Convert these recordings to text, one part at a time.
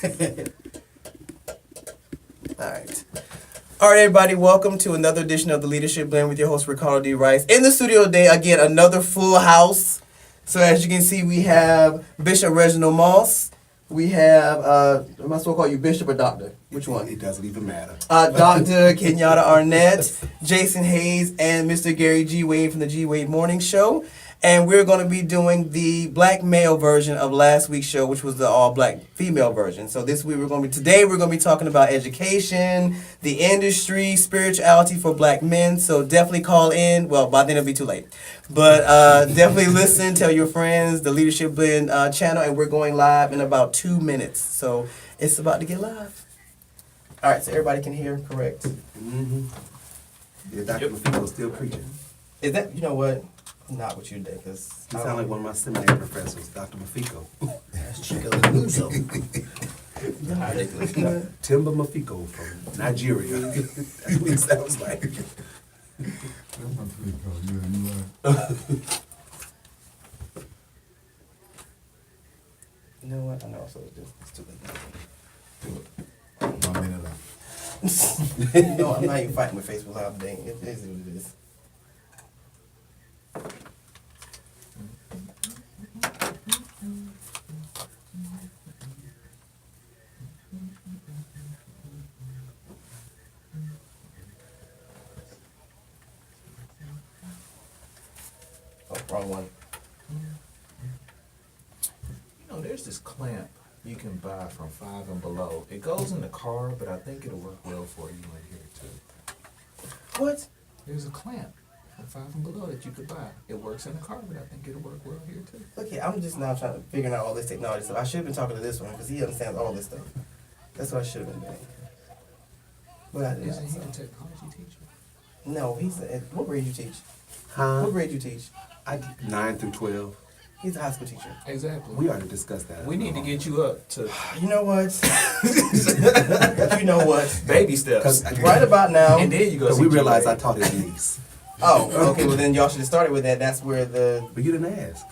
right. All right, everybody. Welcome to another edition of the Leadership Blend with your host Ricardo D. Rice. In the studio today, again, another full house. So as you can see, we have Bishop Reginal Moss. We have, am I supposed to call you Bishop or Doctor? Which one? It doesn't even matter. Dr. Kenyatta Arnette, Jasen Hayes, and Mr. Gary G. Wade from the G. Wade Morning Show. And we're going to be doing the black male version of last week's show, which was the all black female version. So today we're going to be talking about education, the industry, spirituality for black men. So definitely call in. Well, by then it'll be too late. But definitely listen, tell your friends, the Leadership Blend channel, and we're going live in about 2 minutes. So it's about to get live. All right, so everybody can hear, correct? Mm-hmm. Yeah, Dr. Mafico's still preaching. Is that, you know what? Not what you did, because You sound like one of my seminary professors, Dr. Mafico. That's Chico Luzo. ridiculous. Timber Mafiko from Nigeria. That's what it sounds like. You know what? I know, so it's too late. No, I'm not even fighting with Facebook Live today. It is what it is. Oh, wrong one. You know, there's this clamp you can buy from Five and Below. It goes in the car, but I think it'll work well for you in here too. What? There's a clamp from Five and Below that you could buy. It works in the car, but I think it'll work well here too. Look here, I'm just now trying to figure out all this technology stuff. I should have been talking to this one because he understands all this stuff. That's what I should have been doing. But I didn't. Isn't he So. a technology teacher? No, he's a, what grade you teach? Huh? What grade you teach? 9 through 12. He's a high school teacher. Exactly. We already discussed that. We need to get you up to You know what? You know what? baby steps. Right about now. And then you go Because see we realized I G-Wade. taught his niece. Oh, okay. Well, then y'all should have started with that. That's where the But you didn't ask.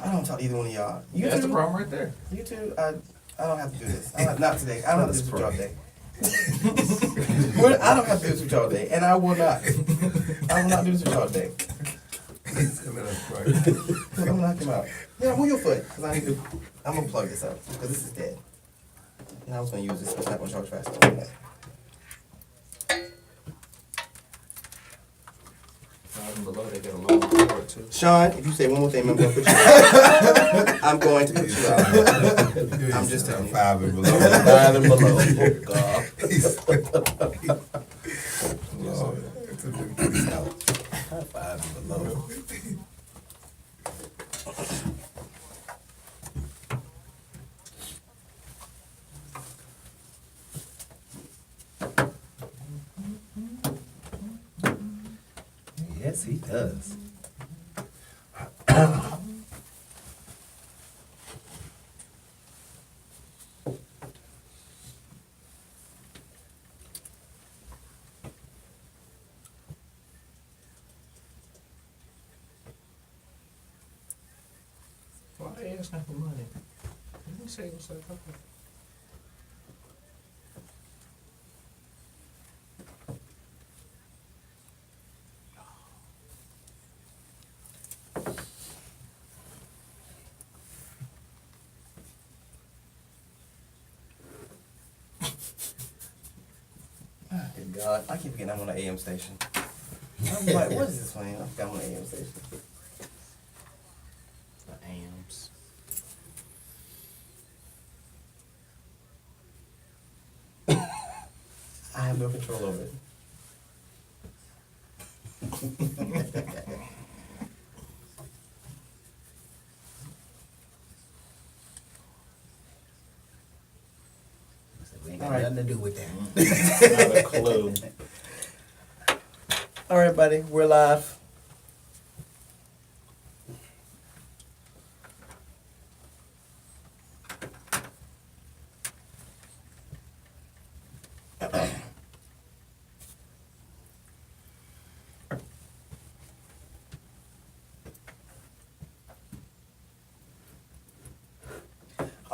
I don't talk to either one of y'all. You That's two, the problem right there. You two. I don't have to do this. Not today. I don't have to do this with y'all today. I don't have to do this with y'all today, and I will not. I will not do this with y'all today. I'm gonna knock him out. Yeah, move your foot, because I need to. I'm gonna plug this up because this is dead. And I was gonna use this, but it's not gonna charge fast enough. Five and Below, they got a long cord too. Sean, if you say one more thing, I'm gonna put you out. I'm going to put you out. I'm just telling you. Five and Below. Five and below. Oh God. Five and below. Yes, he does. Why they asking for money? Didn't we say it was like, okay. Good God, I keep forgetting I'm on the AM station. I'm like, what is this playing? I forgot I'm on the AM station. The AMs. I have no control over it. We ain't All got right. nothing to do with that. Not a clue. All right, buddy, we're live.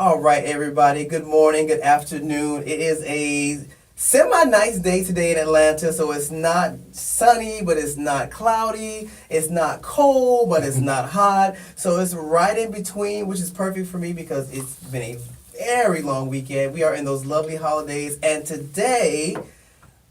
All right, everybody. Good morning, good afternoon. It is a semi-nice day today in Atlanta, so it's not sunny, but it's not cloudy. It's not cold, but it's not hot. So it's right in between, which is perfect for me because it's been a very long weekend. We are in those lovely holidays, and today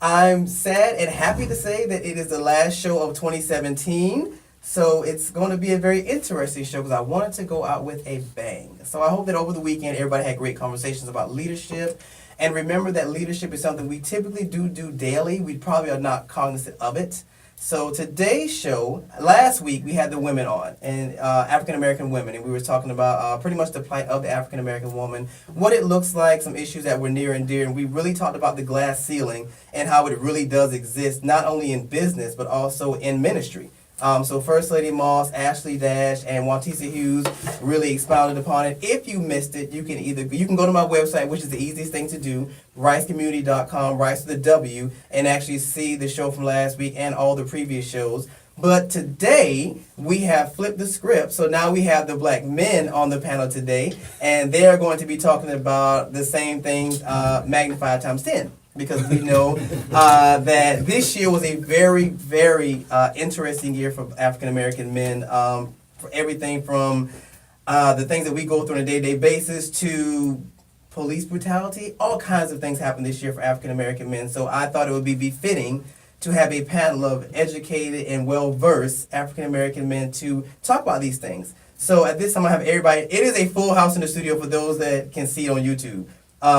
I'm sad and happy to say that it is the last show of 2017. So it's going to be a very interesting show because I wanted to go out with a bang. So I hope that over the weekend everybody had great conversations about leadership. And remember that leadership is something we typically do daily. We probably are not cognizant of it. So today's show, last week we had the women on, and African American women, and we were talking about pretty much the plight of the African American woman, what it looks like, some issues that were near and dear, and we really talked about the glass ceiling and how it really does exist, not only in business but also in ministry. So First Lady Moss, Ashley Dash, and Wantisa Hughes really expounded upon it. If you missed it, you can go to my website, which is the easiest thing to do, ricecommunity.com, Rice with a W, and actually see the show from last week and all the previous shows. But today, we have flipped the script, so now we have the black men on the panel today, and they are going to be talking about the same things magnified times 10. Because we know that this year was a very, very interesting year for African American men. For everything from the things that we go through on a day-to-day basis to police brutality, all kinds of things happened this year for African American men. So I thought it would be befitting to have a panel of educated and well-versed African American men to talk about these things. So at this time, I have everybody. It is a full house in the studio for those that can see it on YouTube.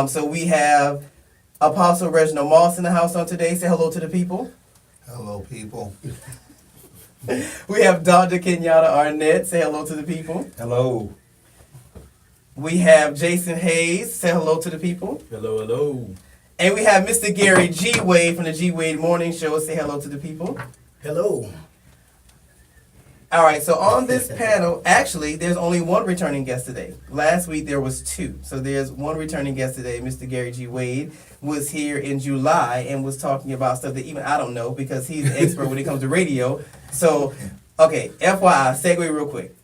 So we have Apostle Reginal Moss in the house on today. Say hello to the people. Hello, people. We have Dr. Kenyatta Arnette. Say hello to the people. Hello. We have Jasen Hayes. Say hello to the people. Hello, hello. And we have Mr. Gary G. Wade from the G. Wade Morning Show. Say hello to the people. Hello. All right, so on this panel, actually, there's only one returning guest today. Last week, there was two. So there's one returning guest today. Mr. Gary G. Wade was here in July and was talking about stuff that even I don't know because he's an expert when it comes to radio. So, okay, FYI, segue real quick.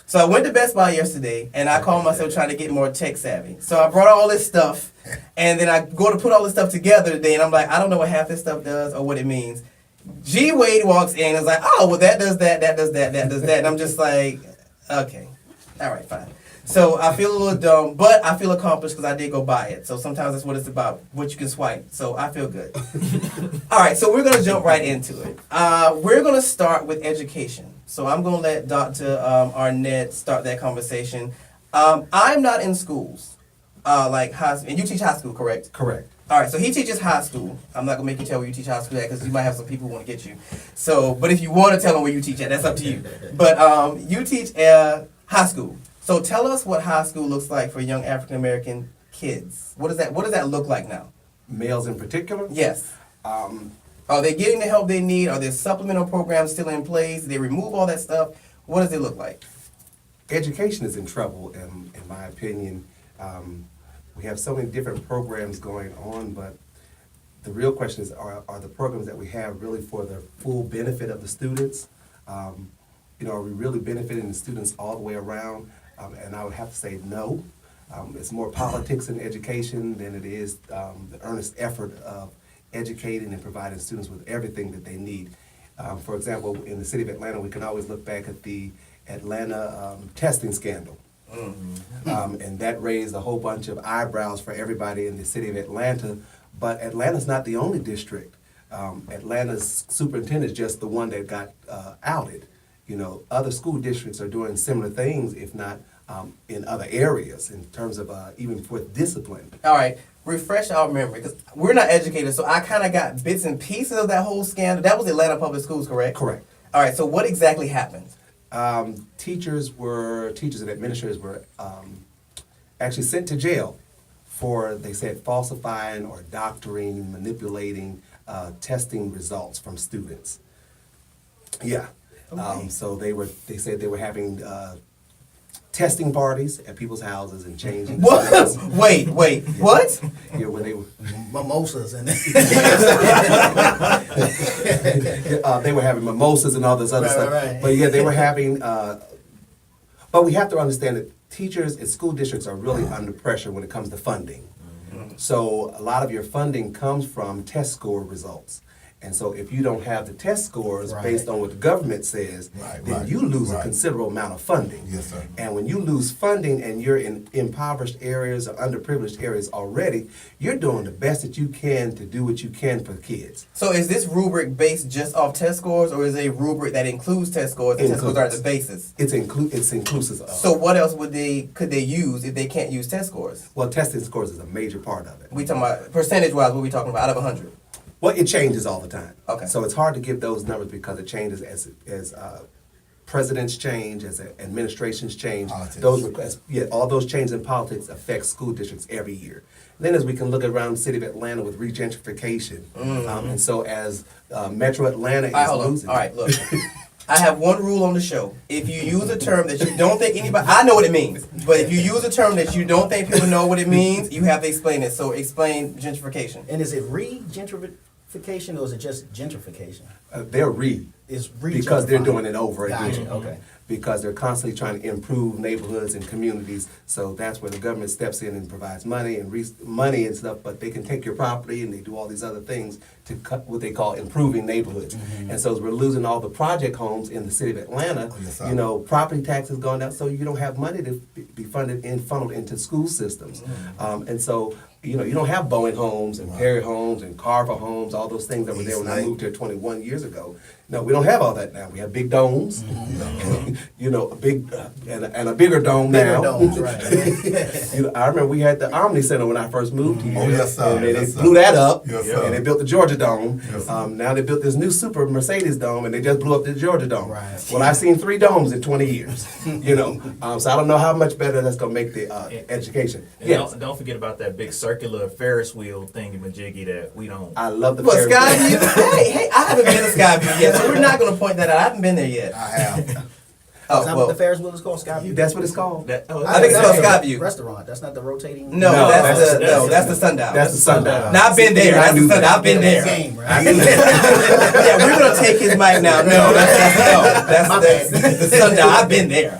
So I went to Best Buy yesterday, and I called myself trying to get more tech savvy. So I brought all this stuff, and then I go to put all this stuff together today, and I'm like, I don't know what half this stuff does or what it means. G. Wade walks in and is like, oh, well, that does that, that does that, that does that. And I'm just like, okay, all right, fine. So I feel a little dumb, but I feel accomplished because I did go buy it. So sometimes that's what it's about, what you can swipe. So I feel good. All right, so we're going to jump right into it. We're going to start with education. So I'm going to let Dr. Arnette start that conversation. I'm not in schools, like high school, and you teach high school, correct? Correct. All right, so he teaches high school. I'm not gonna make you tell where you teach high school at because you might have some people who want to get you. So, but if you want to tell them where you teach at, that's up to you. But you teach high school. So tell us what high school looks like for young African American kids. What does that look like now? Males in particular? Yes. Are they getting the help they need? Are there supplemental programs still in place? They remove all that stuff. What does it look like? Education is in trouble, in my opinion. We have so many different programs going on, but the real question is, are the programs that we have really for the full benefit of the students? Are we really benefiting the students all the way around? And I would have to say no. It's more politics in education than it is the earnest effort of educating and providing students with everything that they need. For example, in the city of Atlanta, we can always look back at the Atlanta testing scandal. And that raised a whole bunch of eyebrows for everybody in the city of Atlanta. But Atlanta's not the only district. Atlanta's superintendent is just the one that got outed. Other school districts are doing similar things, if not in other areas, in terms of even for discipline. All right, refresh our memory because we're not educated, so I kind of got bits and pieces of that whole scandal. That was Atlanta Public Schools, correct? Correct. All right, so what exactly happened? Teachers and administrators were actually sent to jail for, they said, falsifying or doctoring, manipulating testing results from students. Yeah. Okay. So they said they were having testing parties at people's houses and changing. What? Wait, what? Yeah, when they were mimosas and they were having mimosas and all this other Right, stuff. right. But yeah, they were having. But we have to understand that teachers and school districts are really under pressure when it comes to funding. So a lot of your funding comes from test score results. And so if you don't have the test scores Right. based on what the government says, Right, then right, you lose a right. considerable amount of funding. Yes, sir. And when you lose funding and you're in impoverished areas or underprivileged areas already, you're doing the best that you can to do what you can for the kids. So is this rubric based just off test scores, or is it a rubric that includes test scores, and test scores are the basis? It's inclusive of. So what else could they use if they can't use test scores? Well, testing scores is a major part of it. We talking about percentage-wise, what we talking about out of 100? Well, it changes all the time. Okay. So it's hard to give those numbers because it changes as presidents change, as administrations change. Politics. All those changes in politics affect school districts every year. Then as we can look around the city of Atlanta with regentrification, and so as Metro Atlanta All right, is hold on. losing. All right, look. I have one rule on the show. If you use a term that you don't think anybody, I know what it means, but if you use a term that you don't think people know what it means, you have to explain it. So explain gentrification. And is it re-gentrification or is it just gentrification? They're It's because they're re-gentrifying. doing it over again. Gotcha, okay. Because they're constantly trying to improve neighborhoods and communities. So that's where the government steps in and provides money and money and stuff, but they can take your property and they do all these other things to cut what they call improving neighborhoods. And so as we're losing all the project homes in the city of Atlanta, Oh, yes, sir. property taxes going down, so you don't have money to be funded and funneled into school systems. And so, you don't have Boeing homes and Perry homes and Carver homes, all those things that were there when I moved here 21 years ago. No, we don't have all that now. We have big domes, a big and a bigger dome Bigger now. domes, right. I remember we had the Omni Center when I first moved here. Oh, yes, sir. And they Yes, sir. blew that up, Yes, sir. and they built the Georgia Dome. Yes, sir. Now they built this new super Mercedes Dome, and they just blew up the Georgia Dome. Right. Well, I've seen 3 domes in 20 years. So I don't know how much better that's going to make the education. And Yes, don't forget about that big circular Ferris wheel thingy-majiggy that we don't. I love the What, Ferris wheel. Skyview? hey, I haven't been to Skyview yet, so we're not going to point that out. I haven't been there yet. I have. Is that Oh, what well, the Ferris wheel is called? Skyview? That's what it's called. I think it's called Skyview. Restaurant. That's not the rotating. No, No, that's the sundial. That's the sundial. Now I've been there. I That's knew the sundial. that. I've been there. Game, right? Yeah, we're gonna take his mic now. No, that's the sundial. I've been there.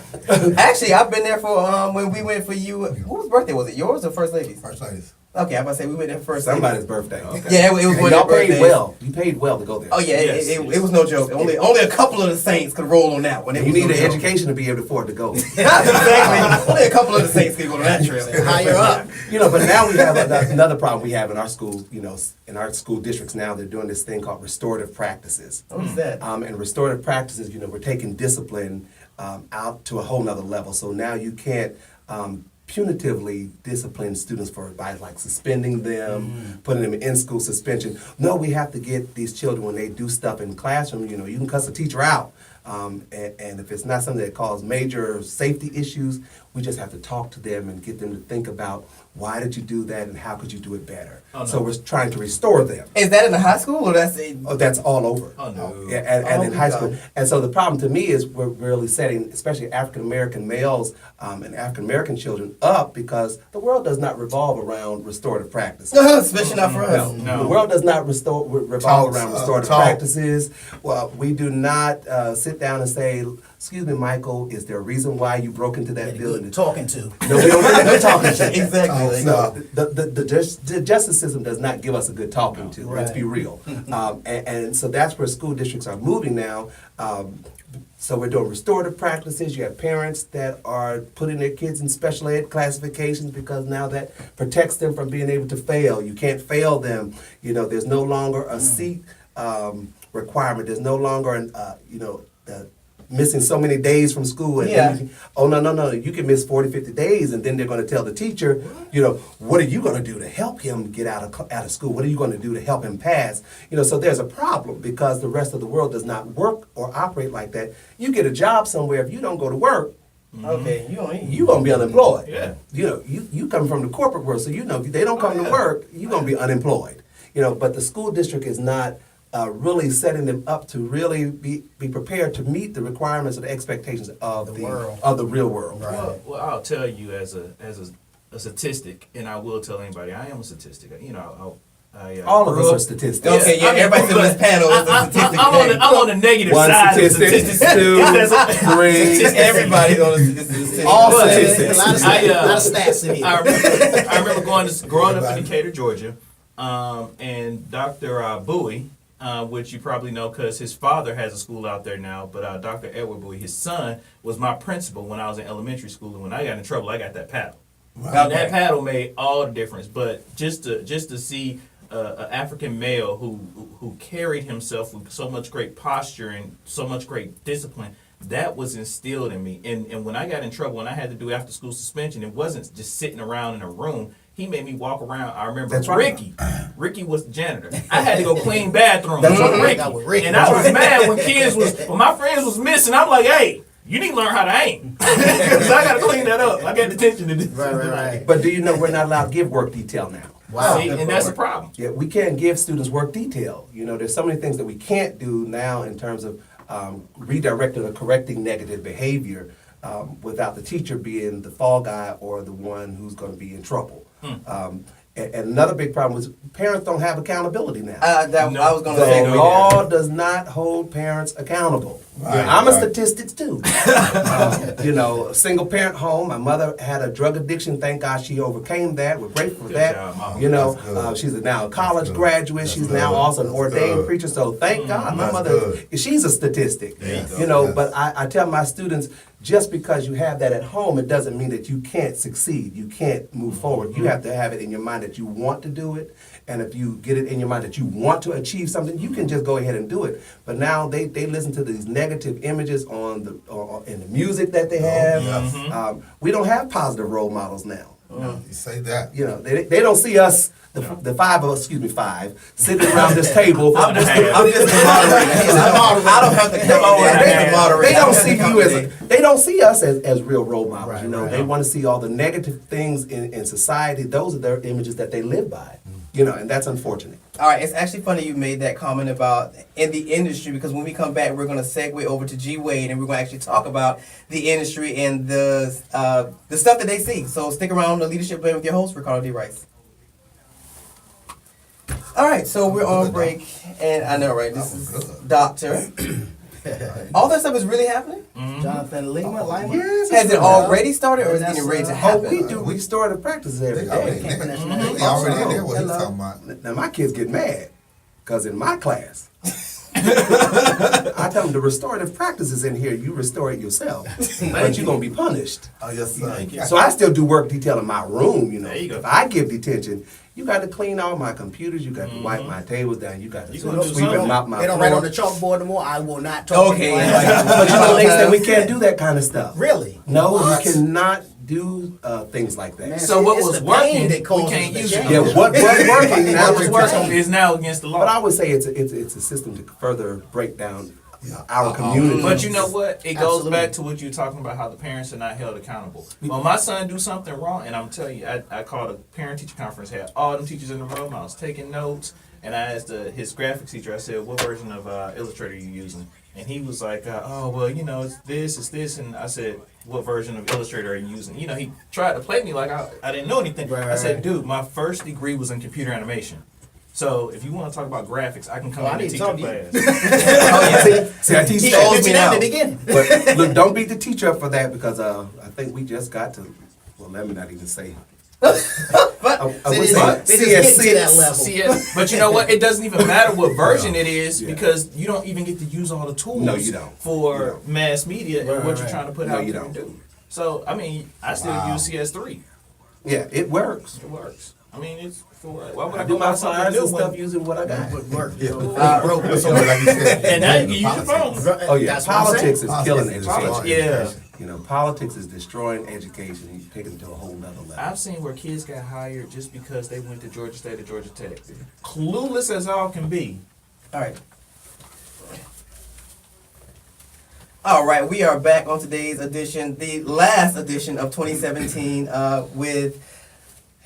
Actually, I've been there for when we went for you. Whose birthday was it? Yours or First Lady's? First ladies. Okay, I'm about to say we went there for First Lady. Somebody's birthday. Yeah, it was And one y'all of their paid birthdays. well. You paid well to go there. Oh yeah, Yes, it was no joke. Only a couple of the saints could roll on that one. It You was need no an joke. education to be able to afford to go. Exactly. Only a couple of the saints could go on that trip. Higher up. But now we have another problem we have in our schools, in our school districts now, they're doing this thing called restorative practices. What is that? And restorative practices, we're taking discipline out to a whole nother level. So now you can't punitively discipline students by like suspending them, putting them in school suspension. No, we have to get these children when they do stuff in the classroom, you can cuss a teacher out. And if it's not something that causes major safety issues, we just have to talk to them and get them to think about why did you do that and how could you do it better. Oh, no. So we're trying to restore them. Is that in the high school or that's Oh, that's all over. Oh, no. Yeah, and in Oh, high God. school. And so the problem to me is we're really setting, especially African American males and African American children, up because the world does not revolve around restorative practices. especially not for us? No. The world does not revolve Talks, around restorative talk. practices. Well, we do not sit down and say, "Excuse me, Michael, is there a reason why you broke into that Get a building?" good talking to. No, we don't get a good talking to. Exactly. No, the justice system does not give us a good talking to. Let's be real. And so that's where school districts are moving now. So we're doing restorative practices. You have parents that are putting their kids in special ed classifications because now that protects them from being able to fail. You can't fail them. There's no longer a seat requirement. There's no longer the missing so many days from school. And Yeah. no. You can miss 40, 50 days, and then they're going to tell the teacher, what are you going to do to help him get out of school? What are you going to do to help him pass? So there's a problem because the rest of the world does not work or operate like that. You get a job somewhere, if you don't go to work, Okay, you don't eat. you're going to be unemployed. Yeah. You come from the corporate world, so if they don't come to work, you're going to be unemployed. But the school district is not really setting them up to really be prepared to meet the requirements or the expectations of The the world. of the real world. Right. Well, I'll tell you as a statistic, and I will tell anybody I am a statistic. All of grew us up- are statistics. Okay, yeah, I mean, everybody sitting on this panel is a I'm statistic. I'm on the negative One side of statistic, statistics. two, three. Everybody's on the statistic. All A statistics. lot of stats in here. I remember growing up in Decatur, Georgia, and Dr. Bowie, which you probably know because his father has a school out there now, but Dr. Edward Bowie, his son, was my principal when I was in elementary school, and when I got in trouble, I got that paddle. And that paddle made all the difference. But just to see an African male who carried himself with so much great posture and so much great discipline, that was instilled in me. And when I got in trouble, when I had to do after school suspension, it wasn't just sitting around in a room. He made me walk around. I remember That's right. Ricky was the janitor. I had to go clean bathrooms That's with right. Ricky. That was Ricky. And I was mad when my friends was missing. I'm like, hey, you need to learn how to aim. Because I got to clean that up. I got detention to do. Right. But do you know we're not allowed to give work detail now? Wow. See, and that's a problem. Yeah, we can't give students work detail. You know, there's so many things that we can't do now in terms of redirecting or correcting negative behavior without the teacher being the fall guy or the one who's going to be in trouble. And another big problem is parents don't have accountability now. I was going to say The law does not hold parents accountable. Right, I'm a right. statistics too. You know, a single parent home. My mother had a drug addiction. Thank God she overcame that. We're grateful for Good that. job, Mama. You know, That's good. she's now a college That's good. graduate. That's she's good. now also an That's ordained good. preacher. So thank God, my That's mother. good. She's a statistic. There you go. You know, Yes. but I tell my students, just because you have that at home, it doesn't mean that you can't succeed. You can't move forward. You have to have it in your mind that you want to do it. And if you get it in your mind that you want to achieve something, you can just go ahead and do it. But now they listen to these negative images on in the music that they have. yes. We don't have positive role models now. You say that. You know, they don't see us, the five of us, five, sitting around this table. I'm just the moderator. I don't have to come on and be the moderator. They don't see you they don't see us as real role models. Right, You know, right. they want to see all the negative things in society. Those are their images that they live by. You know, and that's unfortunate. All right, it's actually funny you made that comment about in the industry because when we come back, we're going to segue over to G Wade and we're going to actually talk about the industry and the stuff that they see. So stick around on the Leadership Blend with your host, Ricardo D. Rice. All right, so we're on break, and I know, right? This is Doctor. All that stuff is really happening? Jonathan Lima. Yes. Has it already started or is it That's, getting ready to oh, Oh, happen? we do restorative practices every They already day. in there. Mhm. They already in there. What he Hello. talking about? Now my kids get mad because in my class, I tell them the restorative practice is in here. You restore it yourself, but you're gonna be punished. Oh, yes, sir. So I still do work detail in my room. You know, There you go. if I give detention, you got to clean all my computers. You got to wipe my tables down. You got to You gonna do sweep and something. mop my They don't floor. write on the chalkboard no more. I will not talk. Okay, to you. But you know, they said we can't do that kind of stuff. Really? No, What? we cannot do things like that. Man, So see, what it's was the working, pain that we causes can't the use it. change. Yeah, what was working now What is was working. working is now against the law. But I would say it's a system to further break down Yeah. our community. But you know what? It goes Absolutely. back to what you're talking about, how the parents are not held accountable. When my son do something wrong, and I'm telling you, I called a parent-teacher conference, had all them teachers in the room, I was taking notes, and I asked his graphics teacher, I said, what version of Illustrator are you using? And he was like, oh, well, you know, it's this, and I said, what version of Illustrator are you using? You know, he tried to play me like I didn't know anything. Right, I said, right. dude, my first degree was in computer animation. So if you want to talk about graphics, I can come Well, I in and need teach to a talk to you. class. See, I teach He that. mentioned that in the beginning. But look, don't beat the teacher up for that because I think we just got to. Well, let me not even say. I would say They just get to that level. See it, but you know what? It doesn't even matter what version it is because you don't even get to use all the tools No, you don't. for You don't. mass media and Right, what you're right. trying to put No, out you there don't. and do. So, I mean, I still Wow. use CS3. Yeah, it works. It works. I mean, it's for why would I I go do my buy something slides new and stuff when? using what I got. Would work. Yeah. Broke. So, like you said, And now you can use your politics. phone. Oh yeah, That's what I'm politics saying. is killing Politics is education. Yeah. You know, politics is destroying education. You take it to a whole nother level. I've seen where kids got hired just because they went to Georgia State or Georgia Tech. Clueless as all can be. All right. All right, we are back on today's edition, the last edition of 2017, with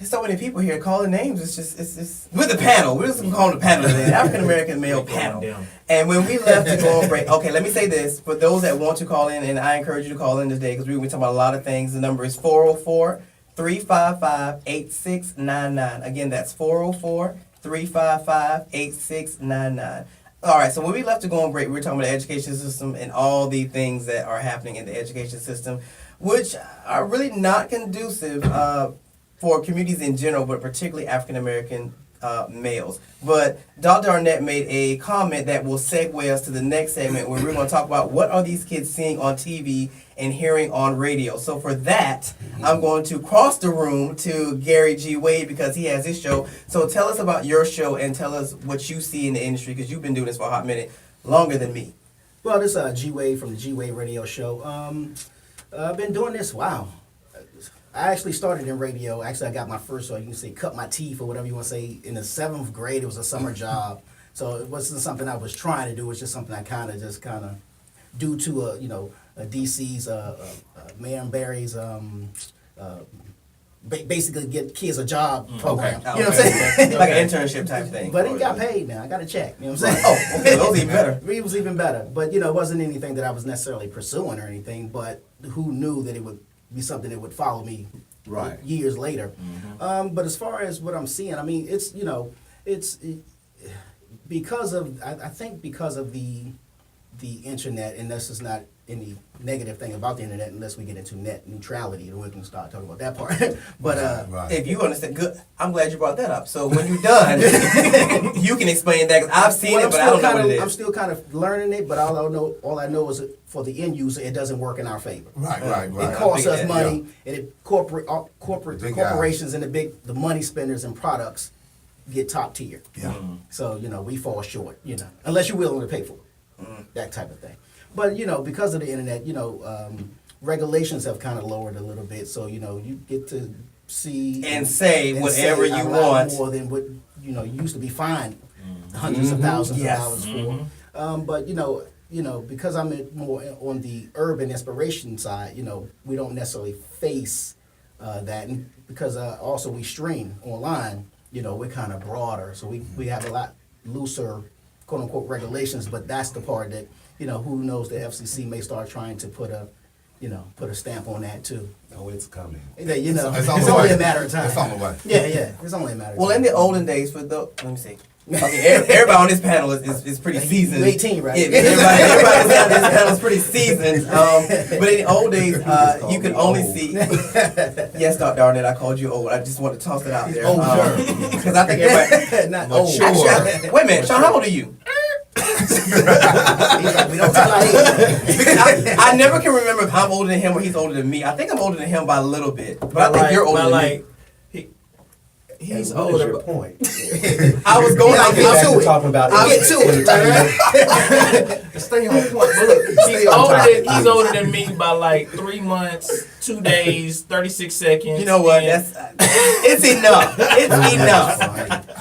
so many people here calling names. It's just with the panel. We're just gonna call it a panel today, the African American male panel. Down. And when we left to go on break, okay, let me say this for those that want to call in, and I encourage you to call in today because we're gonna be talking about a lot of things. The number is 404 404-355-8699. Again, that's 404-355-8699. All right, so when we left to go on break, we were talking about the education system and all the things that are happening in the education system, which are really not conducive for communities in general, but particularly African American males. But Dr. Arnette made a comment that will segue us to the next segment where we're going to talk about what are these kids seeing on TV and hearing on radio. So for that, I'm going to cross the room to Gary G. Wade because he has his show. So tell us about your show and tell us what you see in the industry because you've been doing this for a hot minute, longer than me. Well, this is G Wade from the G Wade Radio Show. I've been doing this, wow. I actually started in radio. Actually, I got my first, so you can say, cut my teeth or whatever you want to say. In the 7th grade, it was a summer job. So it wasn't something I was trying to do. It's just something I kind of due to, DC's, Mayor Barry's, basically get kids a job program. Okay. You know what I'm saying? Like an internship type thing. But he got paid now. I got a check. You know what I'm saying? Oh, okay, those even better. It was even better. But, it wasn't anything that I was necessarily pursuing or anything, but who knew that it would be something that would follow me Right. years later. But as far as what I'm seeing, I mean, it's because of, I think because of the internet, and this is not any negative thing about the internet unless we get into net neutrality, and we can start talking about that part. But Right. If you understand, good. I'm glad you brought that up. So when you're done, you can explain that 'cause I've seen it, but I don't know what it I'm is. still kind of learning it, but all I know is that for the end user, it doesn't work in our favor. Right. It costs us that, money, and it corporate The big guys. corporations and the money spenders and products get top tier. Yeah. So we fall short. Unless you're willing to pay for it, that type of thing. But because of the internet, regulations have kind of lowered a little bit. So you get to see And say whatever say a you lot want. more than what you used to be fined hundreds of thousands Yes. of dollars for. But because I'm more on the urban inspiration side, we don't necessarily face that, and because also we stream online, we're kind of broader, so we have a lot looser, quote unquote, regulations. But that's the part that who knows, the FCC may start trying to put a stamp on that too. Oh, it's coming. It's It's on the only way. a matter of time. It's on the way. Yeah, it's only a matter of Well, time. in the olden days, let me see. Okay, everybody on this panel is pretty seasoned. You 18, right? Yeah, everybody on this panel is pretty seasoned. But in the old days, you could only see. Yes, Dr. Arnett, I called you old. I just want to toss it out there. Because I think everybody. Not Mature. old. Actually, wait a minute, Sean, how old are you? He's like, we don't tell our age. Because I never can remember if I'm older than him or he's older than me. I think I'm older than him by a little bit, but I think you're older than me. He's And what is older. your point? I was going. I'll I'll get get to it. Talking about I'll get to it. Stay on point. But look, Stay on topic. he's older than me by like 3 months, 2 days, 36 seconds. You know what? and- That's it's enough. It's enough.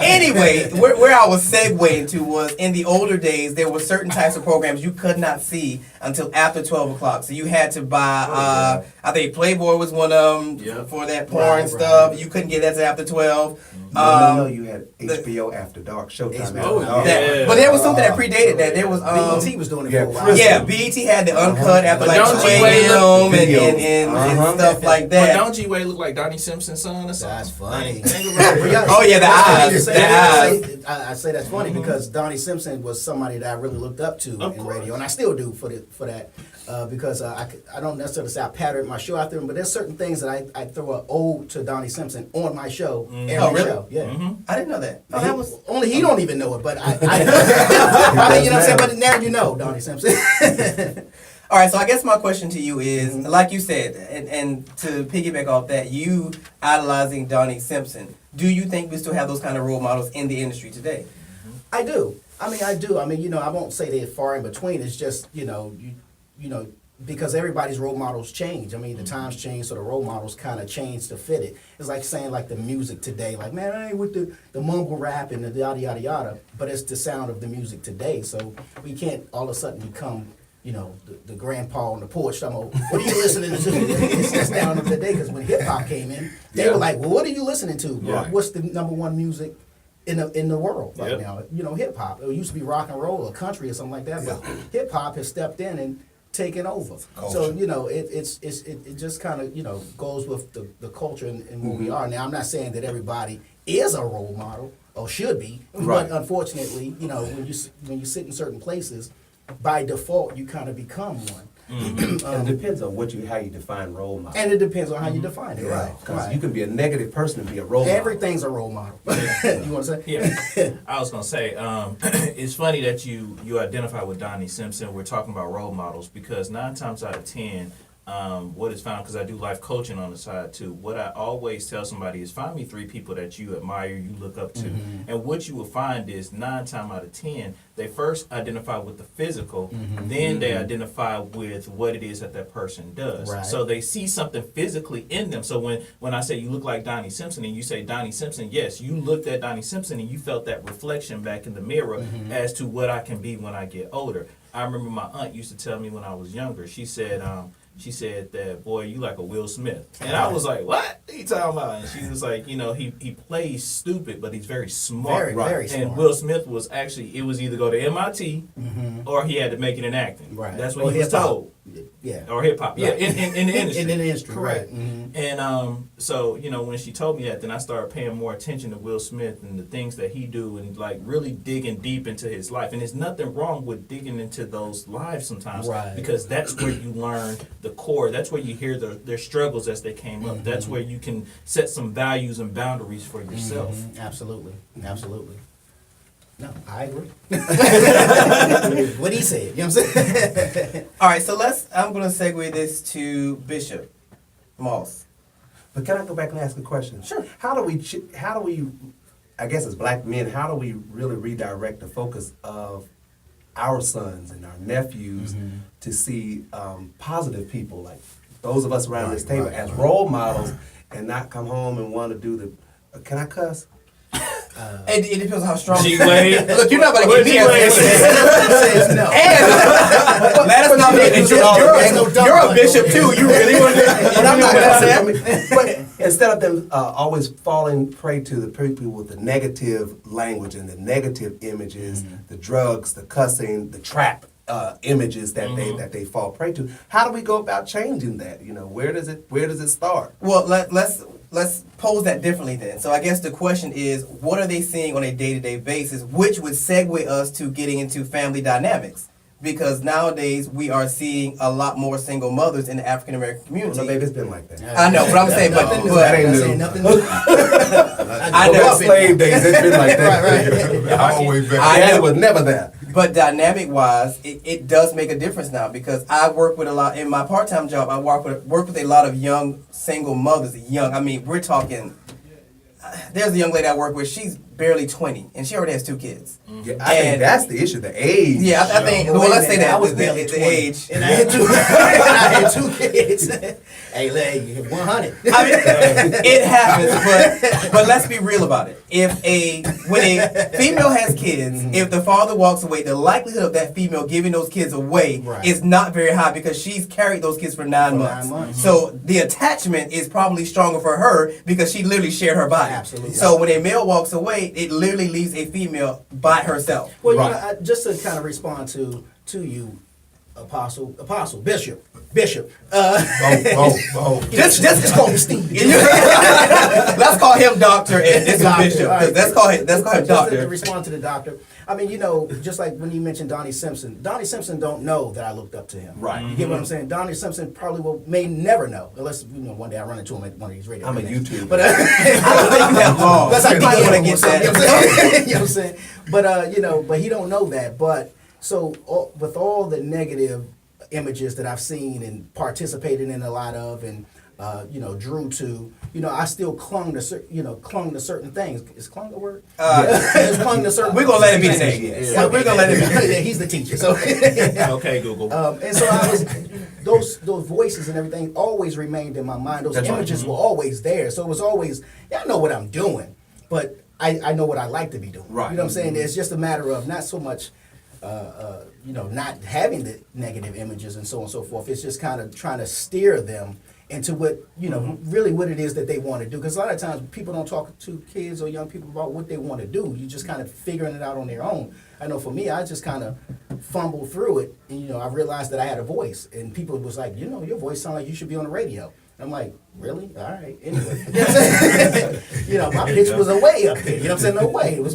Anyway, where I was segueing to was in the older days there were certain types of programs you could not see until after 12 o'clock. So you had to buy. I think Playboy was one of them Yep. for that porn Right, stuff. right. You couldn't get that till after 12. No, you had HBO After Dark, Showtime. HBO. After Oh, Dark. yeah. But there was something that predated that. There was BET was doing it yeah, for a while. yeah, BET had the uncut after But like don't you 2 wait a.m. Video. and stuff like But that. don't G-Way look like Donnie Simpson's son or something? That's funny. Think about it. Oh yeah, the eyes, the eyes. I say that's funny because Donnie Simpson was somebody that I really looked up to Of in course. radio, and I still do for that because I don't necessarily say I patterned my show after him, but there's certain things that I throw an ode to Donnie Simpson on my show every Oh, really? show. Yeah. I didn't know that. Oh, that was. Only he don't even know it, but I I mean, you know what I'm saying? But now you know, Donnie Simpson. All right, so I guess my question to you is, like you said, and to piggyback off that, you idolizing Donnie Simpson, do you think we still have those kind of role models in the industry today? I do. I do. I mean, I won't say they're far in between. It's just, because everybody's role models change. I mean, the times change, so the role models kind of change to fit it. It's like saying, like, the music today. Like, man, I ain't with the mumble rap and the yada, yada, yada. But it's the sound of the music today. So we can't all of a sudden become, the grandpa on the porch. What are you listening to? It's just down to today, because when hip-hop came in, they were like, well, what are you listening to? Yeah. What's the number one music in the world right Yep. now? Hip hop. It used to be rock and roll or country or something like that, but hip hop has stepped in, and taken over. Culture. So it just kind of goes with the culture and where we are now. I'm not saying that everybody is a role model or should be, Right. but unfortunately, when you sit in certain places, by default you kind of become one. And it depends on how you define role model. And it depends on how you define it, right? Because you can be a negative person and be a role model. Everything's a role model. You want to say? Yeah, I was gonna say, it's funny that you identify with Donnie Simpson. We're talking about role models because 9 times out of 10, what is found, because I do life coaching on the side too. What I always tell somebody is find me 3 people that you admire, you look up to, and what you will find is 9 times out of 10, they first identify with the physical, then they identify with what it is that person does. Right. So they see something physically in them. So when I say you look like Donnie Simpson and you say Donnie Simpson, yes, you looked at Donnie Simpson and you felt that reflection back in the mirror as to what I can be when I get older. I remember my aunt used to tell me when I was younger, she said that, boy, you like a Will Smith. And I was like, what are you talking about? And she was like, he plays stupid, but he's very smart. Very, very smart. And Will Smith was actually, it was either go to MIT or he had to make it in acting. Right. That's what Or he was hip-hop. told. Yeah. Or hip hop. Yeah, in the industry. In the industry, Correct. right. Mhm. And so, when she told me that, then I started paying more attention to Will Smith and the things that he do and like really digging deep into his life. And there's nothing wrong with digging into those lives sometimes. Right. Because that's where you learn the core. That's where you hear their struggles as they came up. That's where you can set some values and boundaries for yourself. Absolutely. Absolutely. No, I agree. What he said, you know what I'm saying? All right, so I'm going to segue this to Bishop Moss. But can I go back and ask a question? Sure. How do we, I guess as black men, how do we really redirect the focus of our sons and our nephews to see positive people, like those of us around this table, as role models and not come home and want to do can I cuss? It depends on how strong. G-Wade. Look, you're not about to get me G-Wade. Says no. And let us not forget that you're a bishop too. You really want to? But I'm not cussing. But instead of them always falling prey to the people with the negative language and the negative images, the drugs, the cussing, the trap images that they fall prey to, how do we go about changing that? Where does it start? Well, let's pose that differently then. So I guess the question is, what are they seeing on a day-to-day basis, which would segue us to getting into family dynamics? Because nowadays we are seeing a lot more single mothers in the African American community. No, baby, it's been like that. I know, but I'm saying, Nothing new. that ain't new. Nothing new. I know. Well, slave days, it's been like that. Right. All the way back. I It was never that. But dynamic-wise, it does make a difference now because I work with a lot, in my part-time job, I work with a lot of young single mothers. We're talking, there's a young lady I work with, she's barely 20, and she already has 2 kids. Yeah, I think that's the issue, the age. Yeah, I think, well, let's say that, I was the barely 20, age. and I had 2 kids. Hey, look, you have 100. I mean, it happens, but let's be real about it. When a female has kids, if the father walks away, the likelihood of that female giving those kids away Right. is not very high because she's carried those kids for 9 months. 9 months. So the attachment is probably stronger for her because she literally shared her body. Absolutely. So when a male walks away, it literally leaves a female by herself. Well, Right. just to kind of respond to you, Apostle, Bishop. Just call me Steve. Let's call him doctor and this is Doctor, bishop. all right. Let's call him Just to doctor. respond to the doctor. I mean, just like when you mentioned Donnie Simpson don't know that I looked up to him. Right. You get what I'm saying? Donnie Simpson probably may never know, unless one day I run into him at one of these radio. I'm a things. YouTuber. But I don't think you have long. that's how People I want to get that. You know what I'm saying? But but he don't know that. But so with all the negative images that I've seen and participated in a lot of, and drew to, I still clung to certain things. Is clung a word? Clung to certain. We're gonna let it be today. Yeah. We're gonna let it be. Yeah, he's the teacher. So Okay, Google. and so I was those voices and everything always remained in my mind. Those That's right. images were always there. So it was always, I know what I'm doing, but I know what I like to be doing. Right. You know what I'm saying? It's just a matter of not so much not having the negative images and so on and so forth. It's just kind of trying to steer them into what, really what it is that they want to do. Because a lot of times people don't talk to kids or young people about what they want to do. You're just kind of figuring it out on their own. I know for me, I just kind of fumbled through it, and I realized that I had a voice, and people was like, your voice sounds like you should be on the radio. I'm like, really? All right. Anyway, my pitch was way up there. You know what I'm saying? No way. It was,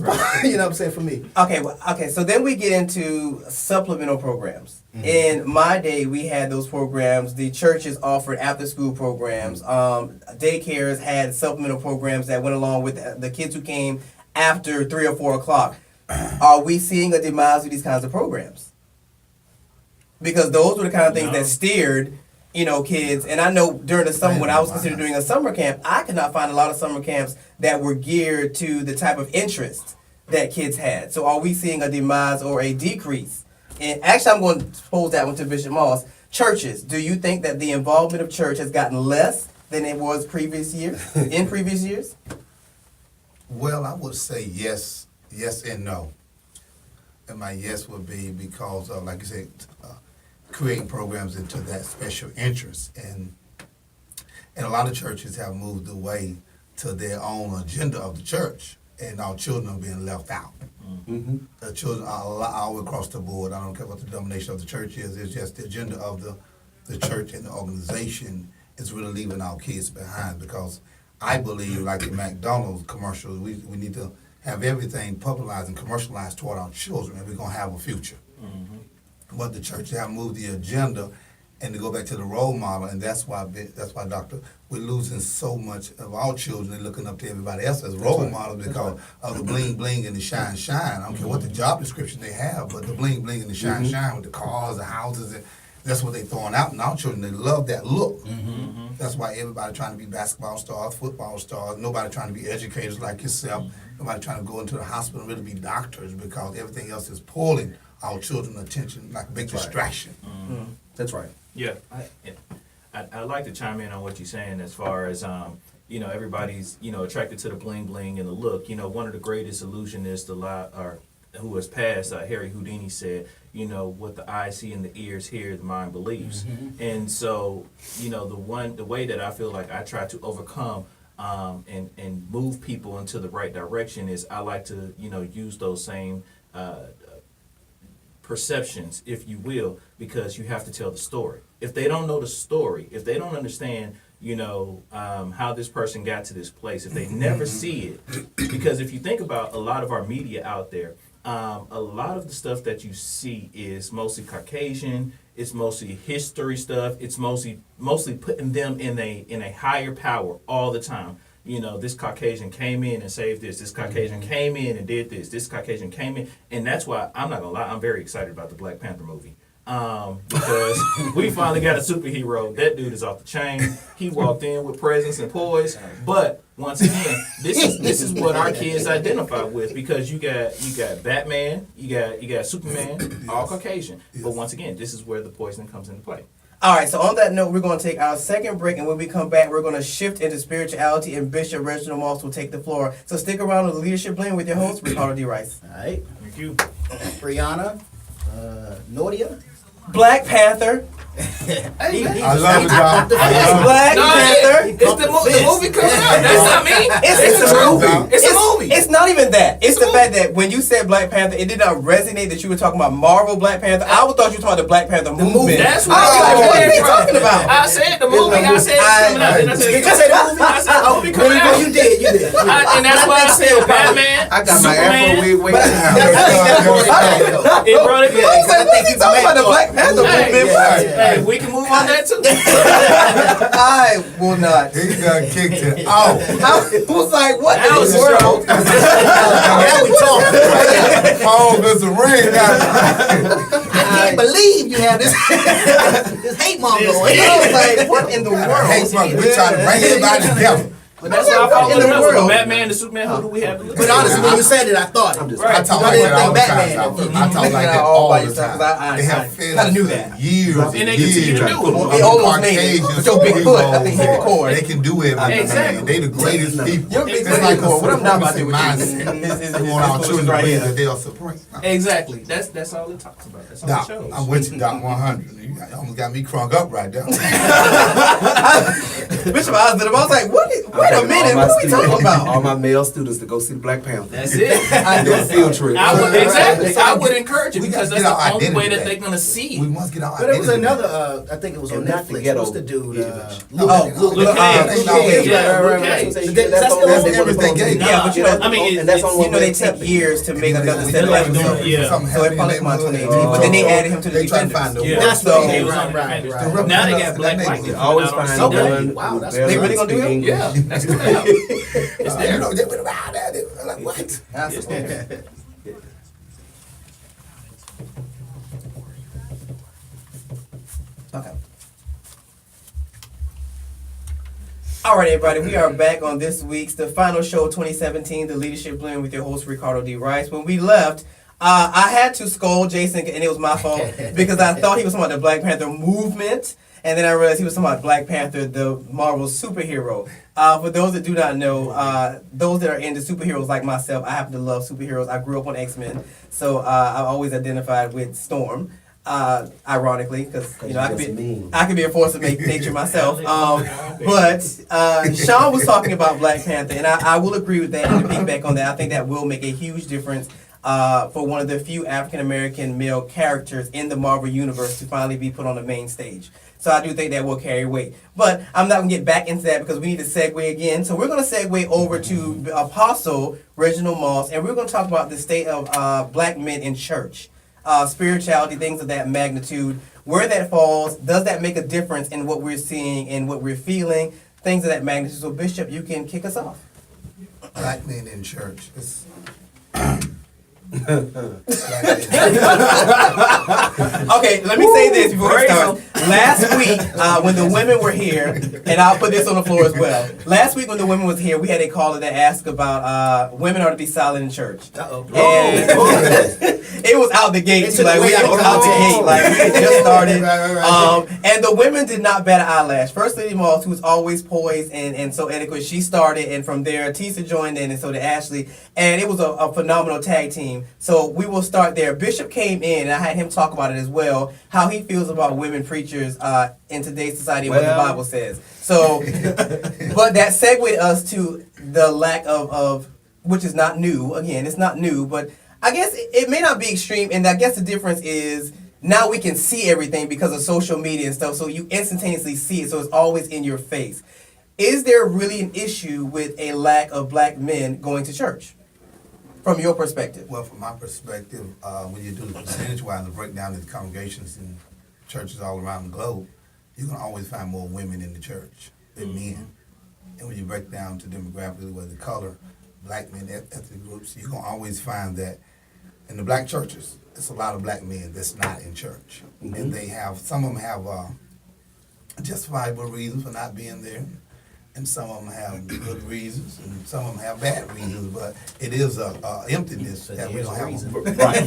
for me. Okay, so then we get into supplemental programs. In my day, we had those programs. The churches offered after-school programs. Daycares had supplemental programs that went along with the kids who came after 3 or 4 o'clock. Are we seeing a demise of these kinds of programs? Because those were the kind of things that steered kids. And I know during the summer, when I was considering doing a summer camp, I could not find a lot of summer camps that were geared to the type of interest that kids had. So are we seeing a demise or a decrease? And actually, I'm going to pose that one to Bishop Moss. Churches, do you think that the involvement of church has gotten less than it was in previous years? Well, I would say yes and no. And my yes would be because of, like you said, creating programs into that special interest. And a lot of churches have moved away to their own agenda of the church, and our children are being left out. Mm-hmm. The children are all across the board. I don't care what the denomination of the church is. It's just the agenda of the church and the organization is really leaving our kids behind, because I believe, like the McDonald's commercials, we need to have everything publicized and commercialized toward our children, and we're going to have a future. But the church have moved the agenda, and to go back to the role model, and that's why, Doctor, we're losing so much of our children. They're looking up to everybody else as role models because of the bling bling and the shine shine. I don't care what the job description they have, but the bling bling and the shine shine with the cars, the houses, and that's what they're throwing out. And our children, they love that look. That's why everybody trying to be basketball stars, football stars. Nobody trying to be educators like yourself. Nobody trying to go into the hospital and really be doctors, because everything else is pulling our children's attention like a big distraction. That's right. Yeah, I'd like to chime in on what you're saying as far as everybody's attracted to the bling bling and the look. One of the greatest illusionists who has passed, Harry Houdini, said, what the eye see and the ears hear, the mind believes. And so the way that I feel like I try to overcome and move people into the right direction is I like to use those same perceptions, if you will, because you have to tell the story. If they don't know the story, if they don't understand, how this person got to this place, if they never see it, because if you think about a lot of our media out there, a lot of the stuff that you see is mostly Caucasian. It's mostly history stuff. It's mostly putting them in a higher power all the time. This Caucasian came in and saved this. This Caucasian came in and did this. This Caucasian came in. And that's why, I'm not going to lie, I'm very excited about the Black Panther movie. Because we finally got a superhero. That dude is off the chain. He walked in with presence and poise. But once again, this is what our kids identify with, because you got Batman, you got Superman, all Caucasian. But once again, this is where the poisoning comes into play. All right, so on that note, we're going to take our second break, and when we come back, we're going to shift into spirituality, and Bishop Reginal Moss will take the floor. So stick around with the Leadership Blend with your host, Ricardo D. Rice. All right. Thank you. Brianna, Nordia. Black Panther. I love it, y'all. Black Panther. It's the movie coming out. That's not me. It's a movie. It's a movie. It's not even that. It's the fact that when you said Black Panther, it did not resonate that you were talking about Marvel Black Panther. I thought you were talking about the Black Panther movement. That's what I was like, what are you from. talking about? I said the movie. I said it's coming out. Didn't I say Did you say the movie? I said the movie coming out. You did. And that's why I said Batman. I got my Superman. Afro wig waiting It brought it I was like, what are you talking about the Black Panther movement? Hey, we can move on that too. I will not. He done kicked it off. I was like, what That in was the a world? show. Now we talking. Paul, there's a ring out. I can't believe you have this hate mom going. I was like, what in the world? Hey, fuck, we're trying to bring everybody together. But that's why I What followed in the it up with world? the Batman, the Superman. Who do we have? But honestly, when you said it, I thought it. I talk like that all the time. I talk like that all the time. They have fed kinda knew us that. for years And they continue to do it. It almost made it. With your big foot, I think hit the chord. They can do everything. Exactly. They the greatest people. Your big It's foot like hit the chord. What I'm not about to do with you mindset. is We want our children to right believe here. that they are supreme. Exactly. That's all it talks about. That's all Doc, it shows. I'm with you, Doc 100. You almost got me crunk up right there. Bishop Osmond, I was like, what Wait a minute, what are we talking about? All my male students to go see the Black Panther. That's it. I do a field trip. Exactly. I would encourage it We because gotta that's get our the only way identity that back. they're gonna see. We must get our But it was identity another, I think it was on And not the Netflix. ghetto What's the dude? image. Luke Cage. Yeah, Luke Cage. That's everything gay. Yeah, but you know, I mean, and that's it's- you know they take years to make another set of episodes. Yeah. So it probably come out 2018, but then they added him to the They try to find Defenders. the Yeah. That's So- what He was on right. Defenders. Now they got black That white neighborhood. people Always out on find Sunday. one. Wow, who that's barely They really gonna do speak it? English. Yeah, that's gonna happen. It's You there. know, they went around that. They were like, what? Absolutely. Okay. All right, everybody, we are back on this week's the final show of 2017, the Leadership Blend with your host Ricardo D. Rice. When we left, I had to scold Jason, and it was my fault because I thought he was talking about the Black Panther movement, and then I realized he was talking about Black Panther, the Marvel superhero. For those that do not know, those that are into superheroes like myself, I happen to love superheroes. I grew up on X-Men, so I always identified with Storm. Ironically, because you know I could be a force of nature myself. But Sean was talking about Black Panther, and I will agree with that and to piggyback on that. I think that will make a huge difference for one of the few African American male characters in the Marvel universe to finally be put on the main stage. So I do think that will carry weight. But I'm not gonna get back into that because we need to segue again. So we're gonna segue over to Apostle Reginal Moss, and we're gonna talk about the state of black men in church. Spirituality, things of that magnitude, where that falls, does that make a difference in what we're seeing and what we're feeling, things of that magnitude. So Bishop, you can kick us off. Black men in church. It's Okay, let me say this before we start. Last week, when the women were here, and I'll put this on the floor as well. Last week when the women was here, we had a caller that asked about women are to be silent in church. Uh-oh. And it was out the gate. It Too. took Like we way out was the out the context. gate. Like we had just started. Right. And the women did not bat an eyelash. First Lady Moss, who's always poised and so adequate, she started, and from there, Tisa joined in, and so did Ashley. And it was a phenomenal tag team. So we will start there. Bishop came in, and I had him talk about it as well, how he feels about women preachers in today's society, what the Well. Bible says. So, but that segued us to the lack of which is not new. Again, it's not new, but I guess it may not be extreme, and I guess the difference is now we can see everything because of social media and stuff, so you instantaneously see it, so it's always in your face. Is there really an issue with a lack of black men going to church, from your perspective? Well, from my perspective, when you do the percentage-wise and break down the congregations and churches all around the globe, you're going to always find more women in the church than men. And when you break down to demographically, whether the color, black men, ethnic groups, you're going to always find that in the black churches, it's a lot of black men that's not in church. And they have, some of them have justifiable reasons for not being there. And some of them have good reasons, and some of them have bad reasons, but it is a emptiness that we don't have. Right.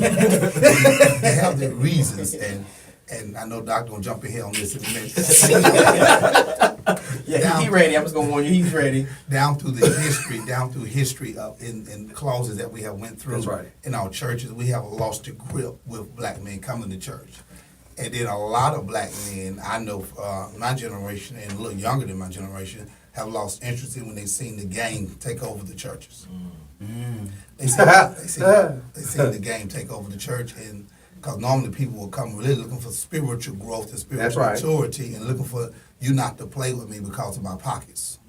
They have their reasons, and I know Doc's gonna jump in here on this in a minute. Yeah, he ready. I'm just gonna warn you, he's ready. Down through history of in the clauses that we have went through. That's right. In our churches, we have lost the grip with black men coming to church. And then a lot of black men, I know my generation and a little younger than my generation, have lost interest in when they seen the gang take over the churches. They seen the gang take over the church, and because normally people will come really looking for spiritual growth and spiritual That's right. maturity, and looking for you not to play with me because of my pockets.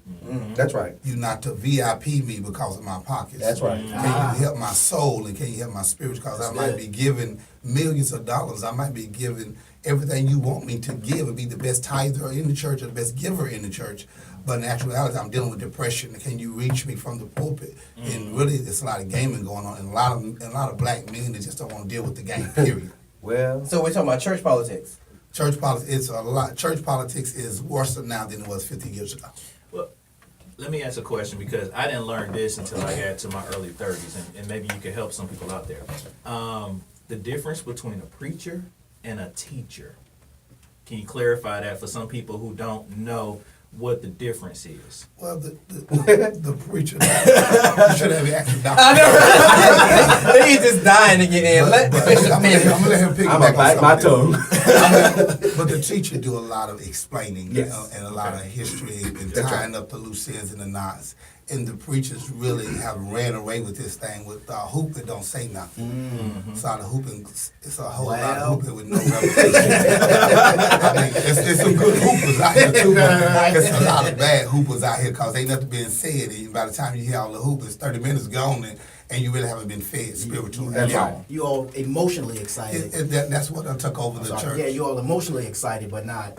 That's right. You not to VIP me because of my pockets. That's right. Can you help my soul and can you help my spirit? Because I might be giving millions of dollars. I might be giving everything you want me to give and be the best tither in the church or the best giver in the church. But in actuality, I'm dealing with depression. Can you reach me from the pulpit? And really, there's a lot of gaming going on, and a lot of black men that just don't want to deal with the game. Period. Well, So we're talking about church politics. Church politics, it's a lot. Church politics is worse now than it was 50 years ago. Well, let me ask a question because I didn't learn this until I got to my early 30s, and maybe you could help some people out there. The difference between a preacher and a teacher. Can you clarify that for some people who don't know what the difference is. Well, the preacher, you should have asked Dr. I know. He's just dying to get in. Let Bishop I'm gonna let him pick I'm back gonna bite on my some tongue. of this. But the teacher do a lot of explaining Yes. and a lot of history and That's tying up the loose ends and the knots. And the preachers really have ran away with this thing with hooping don't say nothing. It's a lot of hooping. It's a whole lot of hooping with no revelation. I mean, it's some good hoopers out here too, but it's a lot of bad hoopers out here because ain't nothing being said. And by the time you hear all the hoopers, 30 minutes gone and you really haven't been fed spiritually. That's right. You all emotionally excited. That's what took over the church. Yeah, you all emotionally excited, but not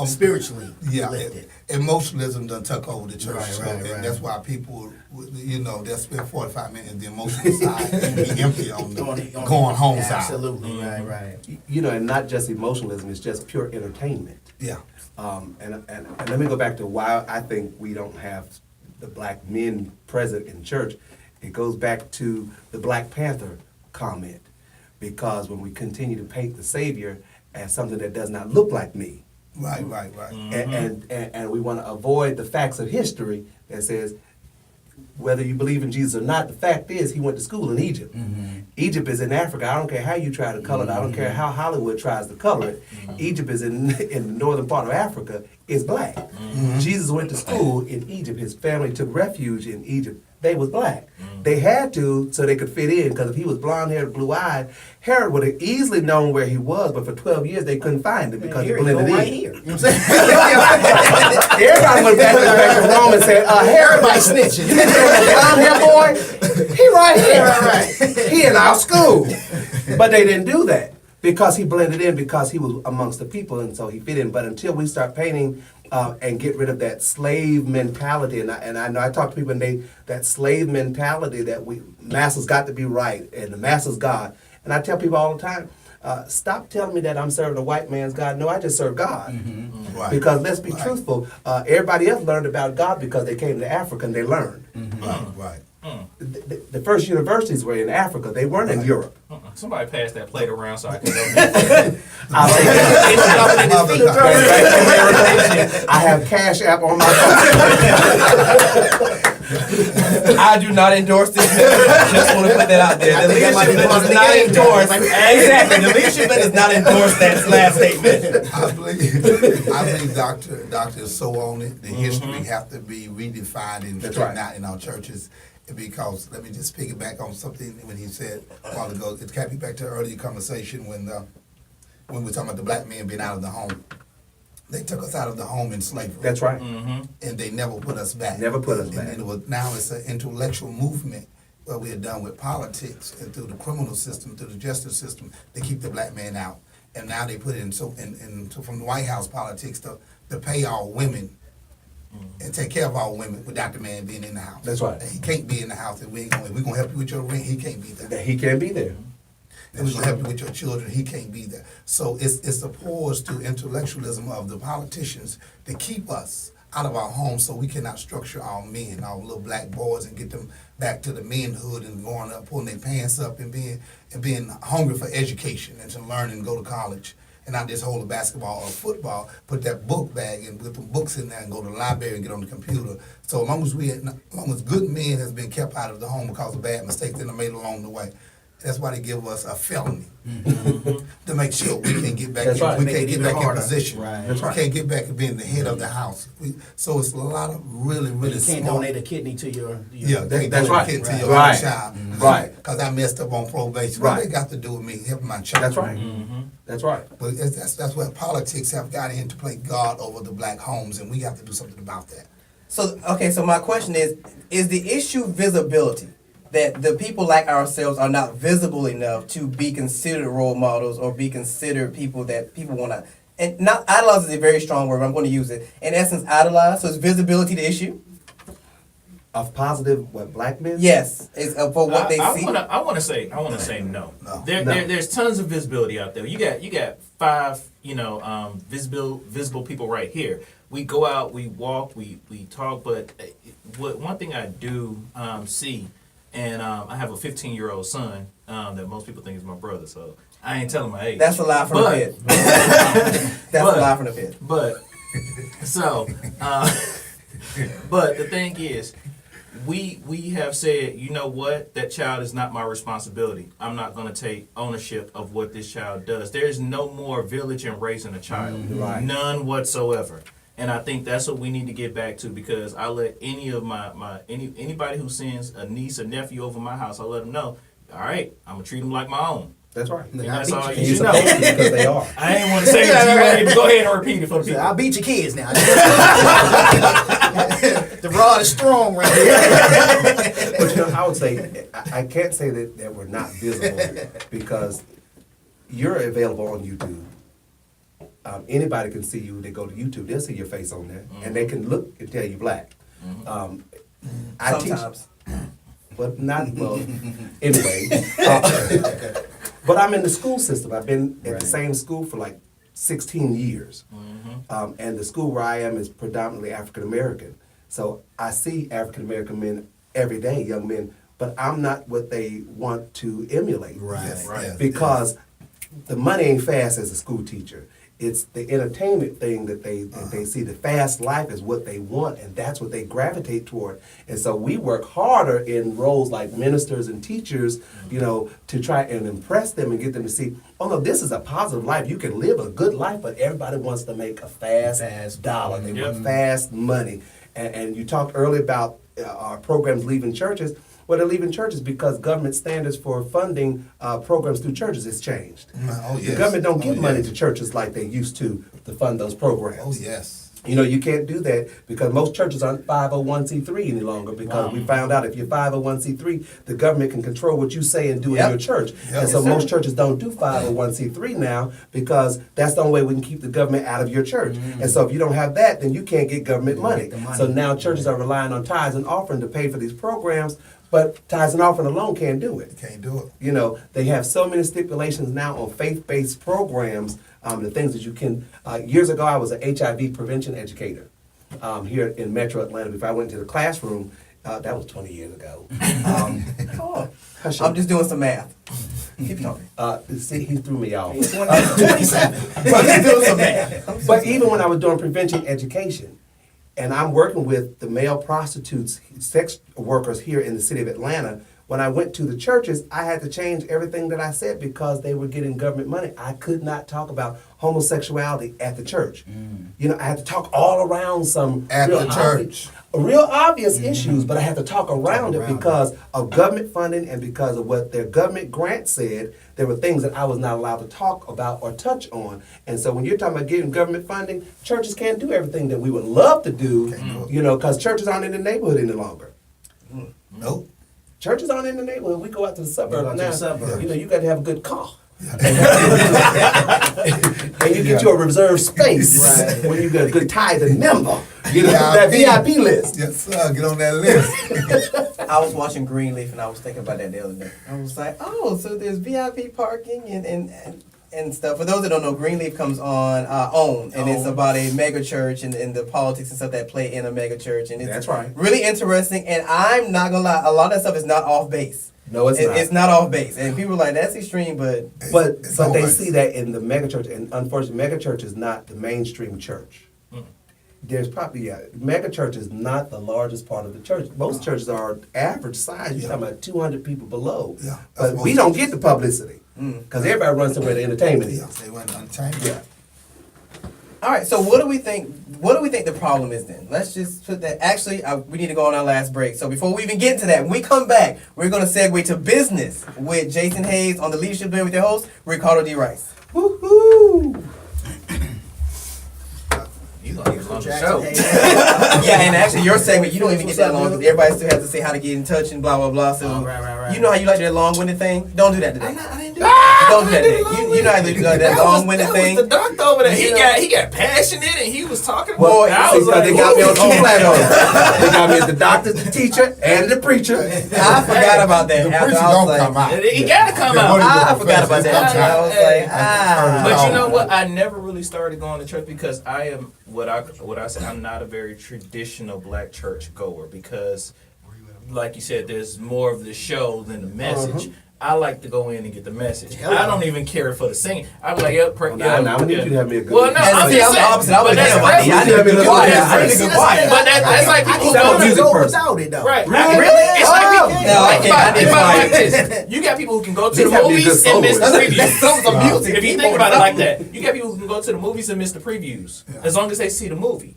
Spiritually, spiritually lifted. Emotionalism done took over the church, Right. and that's why people, they'll spend 45 minutes in the emotional side and be empty on the going home side. Absolutely, right. And not just emotionalism, it's just pure entertainment. Yeah, And let me go back to why I think we don't have the black men present in church. It goes back to the Black Panther comment, because when we continue to paint the Savior as something that does not look like me, right. and we want to avoid the facts of history that says whether you believe in Jesus or not, the fact is he went to school in Egypt. Egypt is in Africa. I don't care how you try to color it. I don't care how Hollywood tries to color it. Egypt is in the northern part of Africa. It's black. Jesus went to school in Egypt. His family took refuge in Egypt. They was black. They had to so they could fit in, because if he was blonde-haired, blue-eyed, Herod would have easily known where he was, but for 12 years they couldn't find him because he blended in. Right here. You know what I'm saying? Everybody went back to Rome and said, Herod, Everybody snitching. you think the blonde-haired boy? He right here. Right. He in our school. But they didn't do that because he blended in, because he was amongst the people, and so he fit in. But until we start painting and get rid of that slave mentality, and I know I talk to people, and that slave mentality that masses got to be right, and the masses God. And I tell people all the time, stop telling me that I'm serving a white man's God. No, I just serve God. Right. Because let's be truthful, everybody else learned about God because they came to Africa and they learned. Right. The first universities were in Africa. They weren't in Europe. Somebody pass that plate around so I can go. I'll take it. I have Cash App on my phone. I do not endorse this. Just want to put that out there. The leadership does not endorse. Exactly. The leadership does not endorse that last statement. I believe Doctor is so on it. The history have to be redefined and straightened out in our churches. Because let me just piggyback on something when he said a while ago. It can't be back to an earlier conversation when we're talking about the black men being out of the home. They took us out of the home in slavery. That's right. And they never put us back. Never put us back. And now it's an intellectual movement where we are done with politics and through the criminal system, through the justice system, they keep the black man out. And now they put it in so from the White House politics to pay all women and take care of all women without the man being in the house. That's right. And he can't be in the house. If we're gonna help you with your rent, he can't be there. That he can't be there. And we're gonna help you with your children, he can't be there. So it's a pause to intellectualism of the politicians to keep us out of our homes so we cannot structure our men, our little black boys, and get them back to the manhood and going up, pulling their pants up and being hungry for education and to learn and go to college. And not just hold a basketball or football, put that book bag and put the books in there and go to the library and get on the computer. So as long as good men has been kept out of the home because of bad mistakes that are made along the way, that's why they give us a felony to make sure we can get back. That's right. We Make can't it get even back harder. in position. Right. That's right. We can't get back to being the head of the house. So it's a lot of really You can't smart. donate a kidney to your Yeah, they That's do right. it to Right. your Right. own child. Right. Because I messed up on probation. Right. What they got to do with me helping my child? That's right. That's right. But that's where politics have got into play God over the black homes, and we have to do something about that. So my question is the issue visibility? That the people like ourselves are not visible enough to be considered role models or be considered people that people want to, and not idolize is a very strong word, but I'm going to use it. In essence, idolize. So is visibility the issue? Of positive, black men? Yes, it's for what they see. I want to say no. No. There's tons of visibility out there. You got 5 visible people right here. We go out, we walk, we talk, but one thing I do see. And I have a 15-year-old son that most people think is my brother, so I ain't telling my age. That's a lie from the pit. That's a lie from the pit. But So, but the thing is, we have said, you know what, that child is not my responsibility. I'm not going to take ownership of what this child does. There is no more village in raising a child, Right. none whatsoever. And I think that's what we need to get back to, because I let any of anybody who sends a niece or nephew over my house, I let them know, all right, I'm gonna treat them like my own. That's right. And I that's beat all you. And you you're should know. supposed to because they are. I ain't want to say it to you. I need to go ahead and repeat it for the people. I'll beat your kids now. The rod is strong right here. But you know, I would say, I can't say that we're not visible because you're available on YouTube. Anybody can see you. They go to YouTube, they'll see your face on there, and they can look and tell you black. I Sometimes. teach, but not well. Anyway, but I'm in the school system. I've been at the same school for like 16 years, and the school where I am is predominantly African American. So I see African American men every day, young men, but I'm not what they want to emulate. Yes, Right. yes, Because the money ain't fast as a school teacher. It's the entertainment thing that they see. The fast life is what they want, and that's what they gravitate toward. And so we work harder in roles like ministers and teachers, you know, to try and impress them and get them to see, oh no, this is a positive life. You can live a good life, but everybody wants to make a fast dollar. They want fast money. And you talked earlier about our programs leaving churches. Well, they're leaving churches because government standards for funding programs through churches has changed. Oh, yes. The government don't give Oh, money yes. to churches like they used to fund those programs. Oh, yes. You know, you can't do that because most churches aren't 501c3 any longer because we found out if you're 501c3, the government can control what you say and do in your church. Yep. And so Yes, most churches don't do 501c3 now because that's the only way we can keep the government out of your church. And so if you don't have that, then you can't get government money. the money. So now churches are relying on tithes and offering to pay for these programs, but tithes and offering alone can't do it. Can't do it. You know, they have so many stipulations now on faith-based programs, the things that you can. Years ago, I was an HIV prevention educator here in Metro Atlanta. Before I went into the classroom, that was 20 years ago. Hush I'm up. just doing some math. Keep talking. See, he threw me off. 27. But he's doing some math. But even when I was doing prevention education, and I'm working with the male prostitutes, sex workers here in the city of Atlanta, when I went to the churches, I had to change everything that I said because they were getting government money. I could not talk about homosexuality at the church. You know, I had to talk all around some At real the church. real obvious issues, but I had to talk around it because of government funding and because of what their government grant said. There were things that I was not allowed to talk about or touch on. And so when you're talking about getting government funding, churches can't do everything that we would love to do, you know, because churches aren't in the neighborhood any longer. Nope. Churches aren't in the neighborhood. We go out to the suburbs out to now. the suburbs. You know, you got to have a good car. And you get you a reserved space when you get a good tithe and member. You know, that VIP list. Yes, sir. Get on that list. I was watching Greenleaf and I was thinking about that the other day. I was like, oh, so there's VIP parking and stuff. For those that don't know, Greenleaf comes on OWN, and it's about a mega church and the politics and stuff that play in a mega church. And it's That's right. really interesting. And I'm not gonna lie, a lot of that stuff is not off base. No, it's not. It's not off base. And people are like, that's extreme, but But It's they always- see that in the megachurch, and unfortunately, megachurch is not the mainstream church. There's probably megachurch is not the largest part of the church. Most churches are average size. You're talking about 200 people below. Yeah, But that's we most don't churches. get the publicity because everybody runs to where the entertainment Yeah, is. they went untamed. Yeah. all right. So what do we think? What do we think the problem is then? Let's just put that. Actually, we need to go on our last break. So before we even get into that, when we come back, we're going to segue to business with Jasen Hayes on the Leadership Blend with your host, Ricardo D. Rice. Woohoo! You gonna get a longer Jackson show. Hayes. Yeah, and actually, your segment, you don't even get that long because everybody still has to say how to get in touch and blah blah blah. So Oh, right. you know how you like that long-winded thing? Don't do that today. I didn't do that. Don't do that today. You know how you like that long-winded thing. That was the doctor over there. You know. He got passionate and he was talking about. Boy, I was See, like, they got me on two ooh. platforms. They got me as the doctor, the teacher, and the preacher. I forgot about that. The After preacher I was don't like, come out. He gotta come The out. money I don't forgot about confess, that. it I was comes like, out. But you know Oh. what? I never really started going to church because I am what I said. I'm not a very traditional black church goer because, like you said, there's more of the show than the message. I like to go in and get the message. Hello. I don't even care for the singing. I'm like, yep, Now I need you to have me a good. Well, no, I'm See, just I'm the saying. opposite. I'm But with that's him. impressive. I need to be quiet. I need to See, be that's quiet. But that's like I people can go music go person. without it though. Right. Really? It's like Oh. people, No, I think can't. about I it need like quiet. this. You got people who can go to These the have to be movies good and miss the solos. previews. Some music. If you think about it like that, you got people who can go to the movies and miss the previews as long as they see the movie.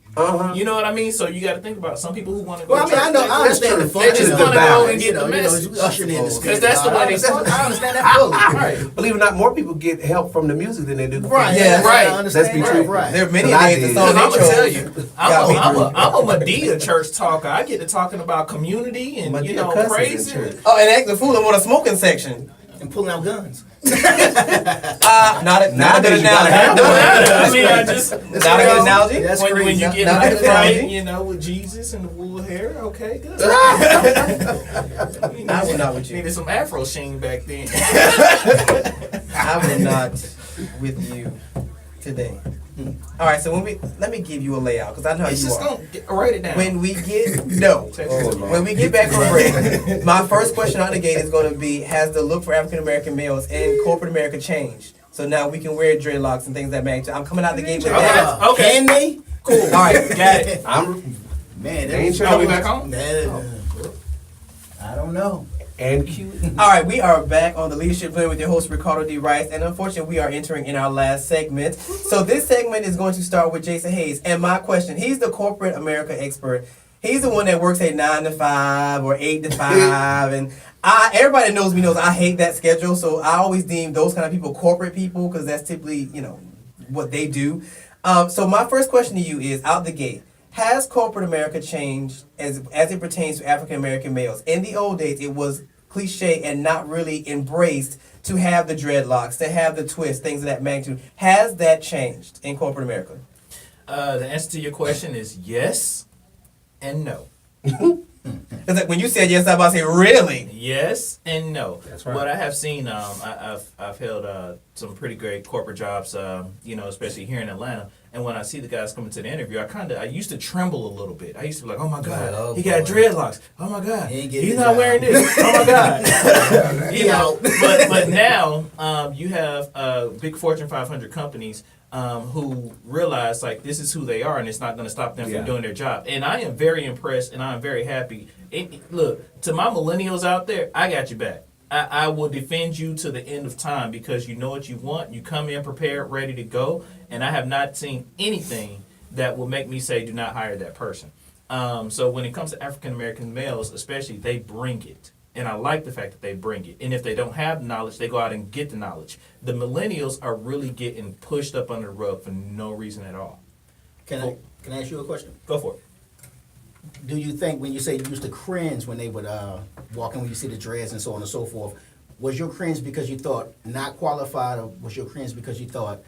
You know what I mean? So you got to think about some people who want to go. Well, I mean, I understand the They function. just of want to it. go and get You know, the message. ushering in the Because that's the way they. I understand that fully. Right. Believe it or not, more people get help from the music than they do. Right. Yeah, right. I understand Let's be that, true. Right. There are many But I days the did. song Because I'm they gonna tell chose. you, got me I'm a Medea church talker. I get to talking about community and Medea cusses in praise. church. Oh, and act the fool on a smoking section. And pulling out guns. Not a good Nowadays, you gotta have analogy. I mean, I just Not a good analogy. That's when crazy. you get Not like a good analogy. you know, with Jesus and the wool hair, okay, good. I would not with you. Needed some Afro sheen back then. I will not with you today. All right, so let me give you a layout because I know how It's you just are. write it down. When we get no, Lord. when we get back from break, my first question out the gate is going to be: has the look for African American males in corporate America changed? So now we can wear dreadlocks and things that matter. I'm coming out the gate with that. Okay. Can they? Cool. All right, got it. Man, They ain't that Are we sure. back home? I don't know. And cute. All right, we are back on the Leadership Blend with your host Ricardo D. Rice, and unfortunately, we are entering in our last segment. So this segment is going to start with Jasen Hayes, and my question: he's the corporate America expert. He's the one that works at 9 to 5 or 8 to 5, and everybody knows me knows I hate that schedule. So I always deem those kind of people corporate people because that's typically what they do. So my first question to you is out the gate. Has corporate America changed as it pertains to African American males? In the old days, it was cliche and not really embraced to have the dreadlocks, to have the twist, things of that magnitude. Has that changed in corporate America? The answer to your question is yes and no. It's like when you said yes, I was about to say really. Yes and no. That's right. What I have seen, I've held some pretty great corporate jobs, especially here in Atlanta. And when I see the guys coming to the interview, I used to tremble a little bit. I used to be like, oh my God, Oh, he got boy. dreadlocks. Oh my God, He ain't getting he's the not job. wearing this. Oh my God. He out. But now you have big Fortune 500 companies who realize like this is who they are, and it's not going to stop them Yeah. from doing their job. And I am very impressed, and I am very happy. Look, to my millennials out there, I got you back. I will defend you to the end of time because you know what you want. You come in prepared, ready to go, and I have not seen anything that will make me say do not hire that person. So when it comes to African American males, especially, they bring it. And I like the fact that they bring it. And if they don't have knowledge, they go out and get the knowledge. The millennials are really getting pushed up under the rug for no reason at all. Can I ask you a question? Go for it. Do you think when you say you used to cringe when they would walk in when you see the dreads and so on and so forth, was your cringe because you thought not qualified, or was your cringe because you thought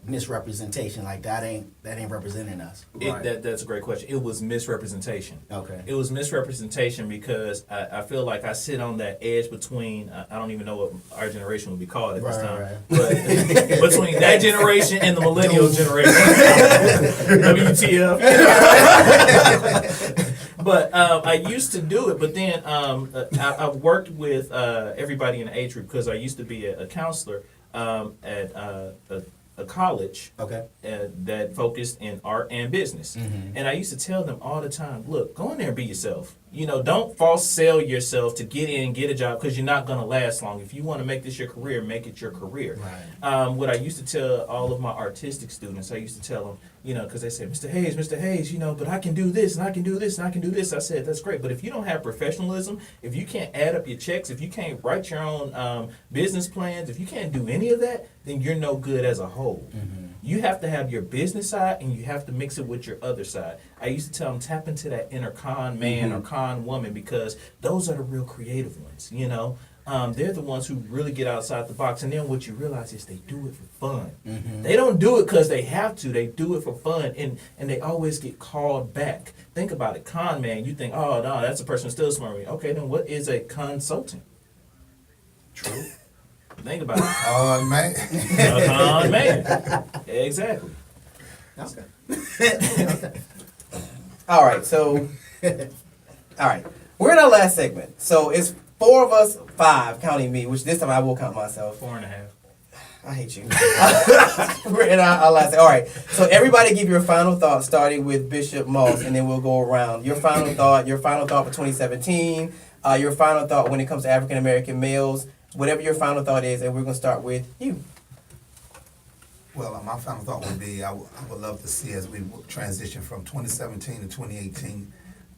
misrepresentation, like that ain't representing us? That's a great question. It was misrepresentation. Okay. It was misrepresentation because I feel like I sit on that edge between, I don't even know what our generation would be called at this Right, time, right. but between that generation and the millennial generation. WTF. But I used to do it, but then I've worked with everybody in the age group because I used to be a counselor at a college Okay. that focused in art and business. And I used to tell them all the time, look, go in there and be yourself. Don't false sell yourself to get in, get a job, because you're not going to last long. If you want to make this your career, make it your career. Right. What I used to tell all of my artistic students, I used to tell them, because they said, Mr. Hayes, but I can do this, and I can do this, and I can do this. I said, that's great. But if you don't have professionalism, if you can't add up your checks, if you can't write your own business plans, if you can't do any of that, then you're no good as a whole. You have to have your business side, and you have to mix it with your other side. I used to tell them, tap into that inner con man or con woman, because those are the real creative ones, they're the ones who really get outside the box. And then what you realize is they do it for fun. They don't do it because they have to. They do it for fun, and they always get called back. Think about it. Con man, you think, oh, no, that's a person still smarter. Okay, then what is a consultant? True. Think about it. Oh, man. A con man. Exactly. Okay. All right, so all right, we're in our last segment. So it's 4 of us, 5, counting me, which this time I will count myself. 4.5. I hate you. And I'll say, all right. So everybody give your final thought, starting with Bishop Moss, and then we'll go around. Your final thought for 2017, your final thought when it comes to African American males, whatever your final thought is, and we're going to start with you. Well, my final thought would be I would love to see as we transition from 2017 to 2018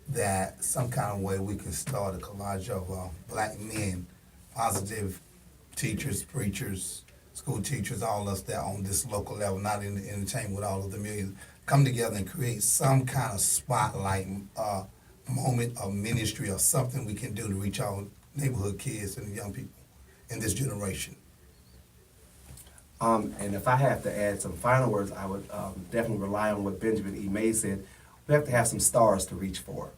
that some kind of way we can start a collage of black men, positive teachers, preachers, school teachers, all us that on this local level, not in the entertainment with all of the millions, come together and create some kind of spotlight moment of ministry or something we can do to reach our neighborhood kids and young people in this generation. And if I have to add some final words, I would definitely rely on what Benjamin E. May said. We have to have some stars to reach for.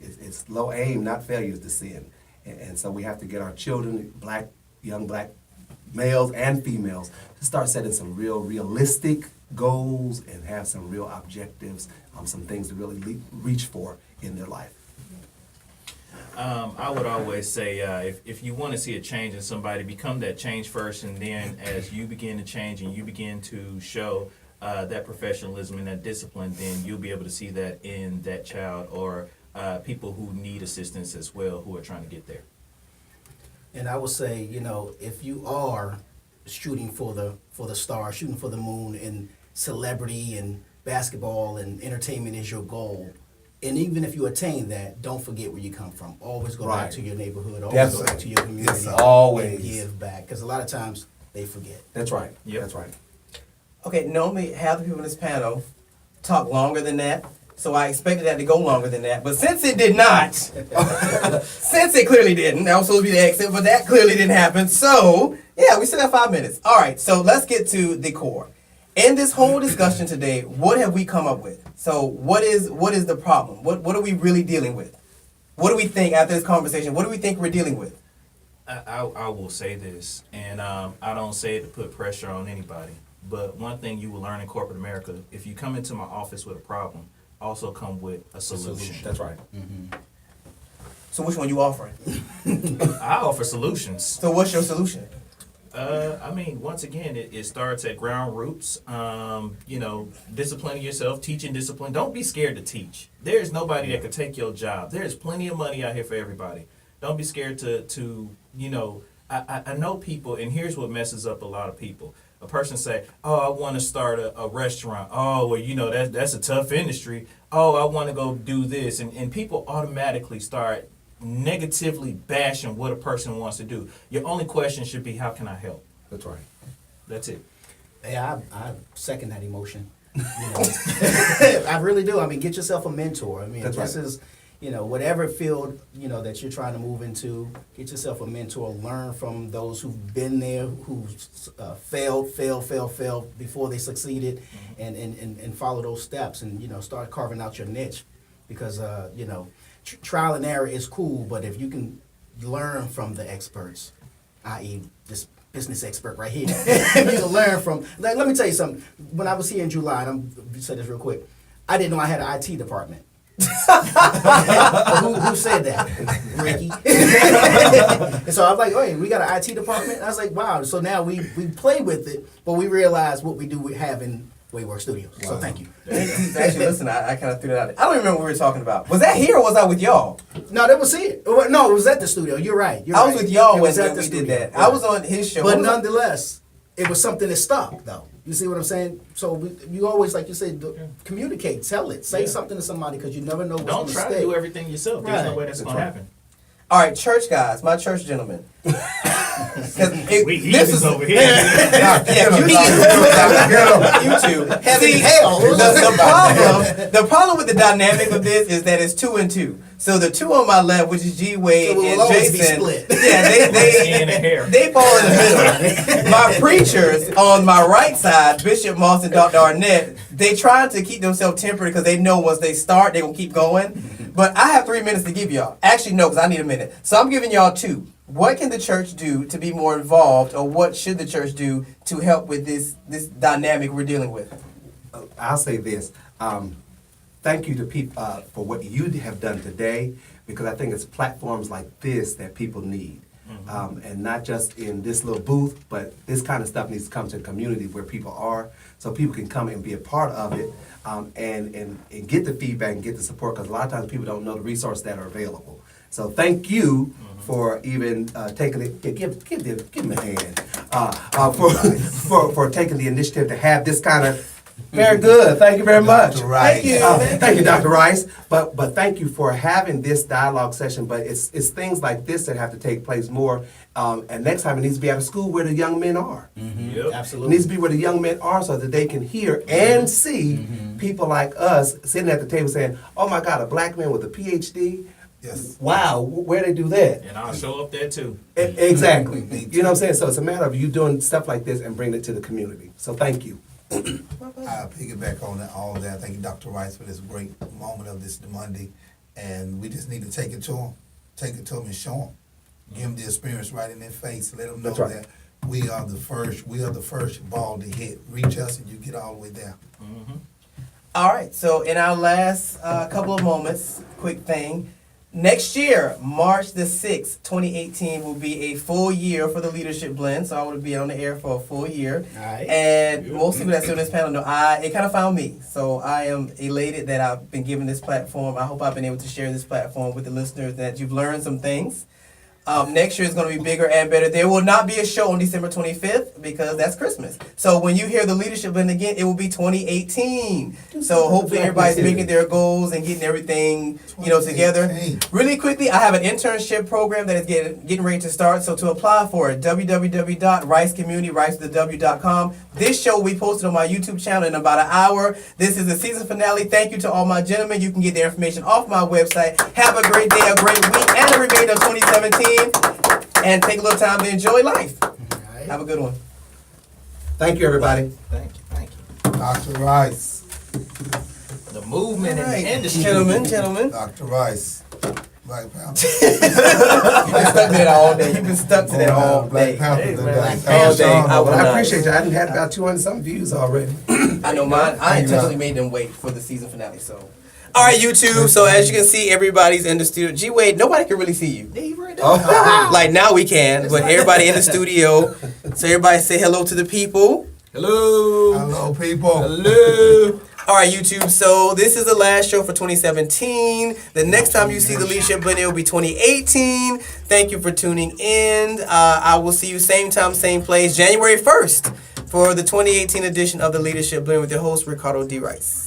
It's low aim, not failure is the sin. And so we have to get our children, young black males and females, to start setting some realistic goals and have some real objectives, some things to really reach for in their life. I would always say if you want to see a change in somebody, become that change first, and then as you begin to change and you begin to show that professionalism and that discipline, then you'll be able to see that in that child or people who need assistance as well, who are trying to get there. And I would say, if you are shooting for the star, shooting for the moon, and celebrity and basketball and entertainment is your goal, and even if you attain that, don't forget where you come from. Always go back to your neighborhood. Always go back to your community. Yes, sir. Always. And give back, because a lot of times they forget. That's right. Yep. That's right. Okay, normally half the people in this panel talk longer than that, so I expected that to go longer than that. But since it did not, since it clearly didn't, that was supposed to be the exit, but that clearly didn't happen. So, yeah, we still have 5 minutes. All right, so let's get to the core. In this whole discussion today, what have we come up with? So what is the problem? What are we really dealing with? What do we think after this conversation? What do we think we're dealing with? I will say this, and I don't say it to put pressure on anybody, but one thing you will learn in corporate America, if you come into my office with a problem, also come with a solution. That's right. So which one you offering? I offer solutions. So what's your solution? Once again, it starts at ground roots. Disciplining yourself, teaching discipline. Don't be scared to teach. There's nobody that could take your job. There's plenty of money out here for everybody. Don't be scared to I know people, and here's what messes up a lot of people. A person say, oh, I want to start a restaurant. Oh, well, that's a tough industry. Oh, I want to go do this. And people automatically start negatively bashing what a person wants to do. Your only question should be, how can I help? That's right. That's it. Yeah, I second that emotion. I really do. Get yourself a mentor. That's this right. is, whatever field, that you're trying to move into, get yourself a mentor. Learn from those who've been there, who've failed before they succeeded, and follow those steps and, start carving out your niche. Because, trial and error is cool, but if you can learn from the experts, i.e. this business expert right here, if you can learn from, let me tell you something. When I was here in July, and I'm say this real quick, I didn't know I had an IT department. who said that? Ricky. And so I was like, hey, we got an IT department? I was like, wow. So now we play with it, but we realize what we do have in Waywork Studios. So thank you. Actually, listen, I kind of threw that out. I don't even remember what we were talking about. Was that here or was I with y'all? No, that was it. No, it was at the studio. You're right. I was with y'all It when was at the we studio. did that. Right. I was on his show. But nonetheless, it was something that stuck, though. You see what I'm saying? So you always, like you said, communicate, tell it, say something to somebody, because you never know what's going Don't to try stick. to do everything yourself. There's no Right. way that's going to happen. All right, church guys, my church gentlemen. We This heathens is over here. yeah, you two. See, hell. The problem with the dynamic of this is that it's 2 and 2. So the two on my left, which is G Wade So it and will always be Jason, split. yeah, Skin and hair. they fall in the middle. My preachers on my right side, Bishop Moss and Dr. Arnette, they try to keep themselves tempered because they know once they start, they're going to keep going. But I have 3 minutes to give y'all. Actually, no, because I need a minute. So I'm giving y'all 2. What can the church do to be more involved, or what should the church do to help with this dynamic we're dealing with? I'll say this. Thank you to people for what you have done today. because I think it's platforms like this that people need. And not just in this little booth, but this kind of stuff needs to come to the community where people are, so people can come and be a part of it, and get the feedback and get the support, because a lot of times people don't know the resources that are available. So thank you for even taking it. Give me a hand for taking the initiative to have this kind of. Very good. Thank you very much. Dr. Rice. Thank you. Thank you, Dr. Rice. But thank you for having this dialogue session. But it's things like this that have to take place more. And next time it needs to be at a school where the young men are. Yep. It Absolutely. needs to be where the young men are, so that they can hear and see people like us sitting at the table saying, "Oh my God, a black man with a PhD." Yes. Wow, where they do that? And I'll show up there too. Exactly. You know what I'm saying? So it's a matter of you doing stuff like this and bringing it to the community. So thank you. I'll piggyback on that, all that. Thank you, Dr. Rice, for this great moment of this Monday. And we just need to take it to them. Take it to them and show them. Give them the experience right in their face. Let them know That's right. that we are the first ball to hit. Reach us and you get all the way there. All right, so in our last couple of moments, quick thing. Next year, March the 6th, 2018, will be a full year for the Leadership Blend. So I will be on the air for a full year. All right. And most people that sit on this panel know it kind of found me. So I am elated that I've been given this platform. I hope I've been able to share this platform with the listeners, that you've learned some things. Next year is going to be bigger and better. There will not be a show on December 25th because that's Christmas. So when you hear the Leadership Blend again, it will be 2018. So hopefully everybody's making their goals and getting everything, together. 2018. Really quickly, I have an internship program that is getting ready to start. So to apply for it, www.ricecommunity.com. This show will be posted on my YouTube channel in about an hour. This is the season finale. Thank you to all my gentlemen. You can get their information off my website. Have a great day, a great week, and the remainder of 2017. And take a little time to enjoy life. Have a good one. Thank you, everybody. Thank you. Thank you. Dr. Rice. The movement in the industry. Gentlemen. Dr. Rice. Black Panther. You've been stuck to that all day. You've been stuck to that all Black day. Panther. Hey, man. Black All day. Panther. I will I not. appreciate you. I didn't have about 200-something views already. I know mine. I intentionally made them wait for the season finale. So, all right, YouTube. So as you can see, everybody's in the studio. G Wade, nobody can really see you. Like now we can, but everybody in the studio. So everybody say hello to the people. Hello. Hello, people. Hello. All right, YouTube. So this is the last show for 2017. The next time you see the Leadership Blend, it will be 2018. Thank you for tuning in. I will see you same time, same place, January 1st for the 2018 edition of the Leadership Blend with your host, Ricardo D. Rice.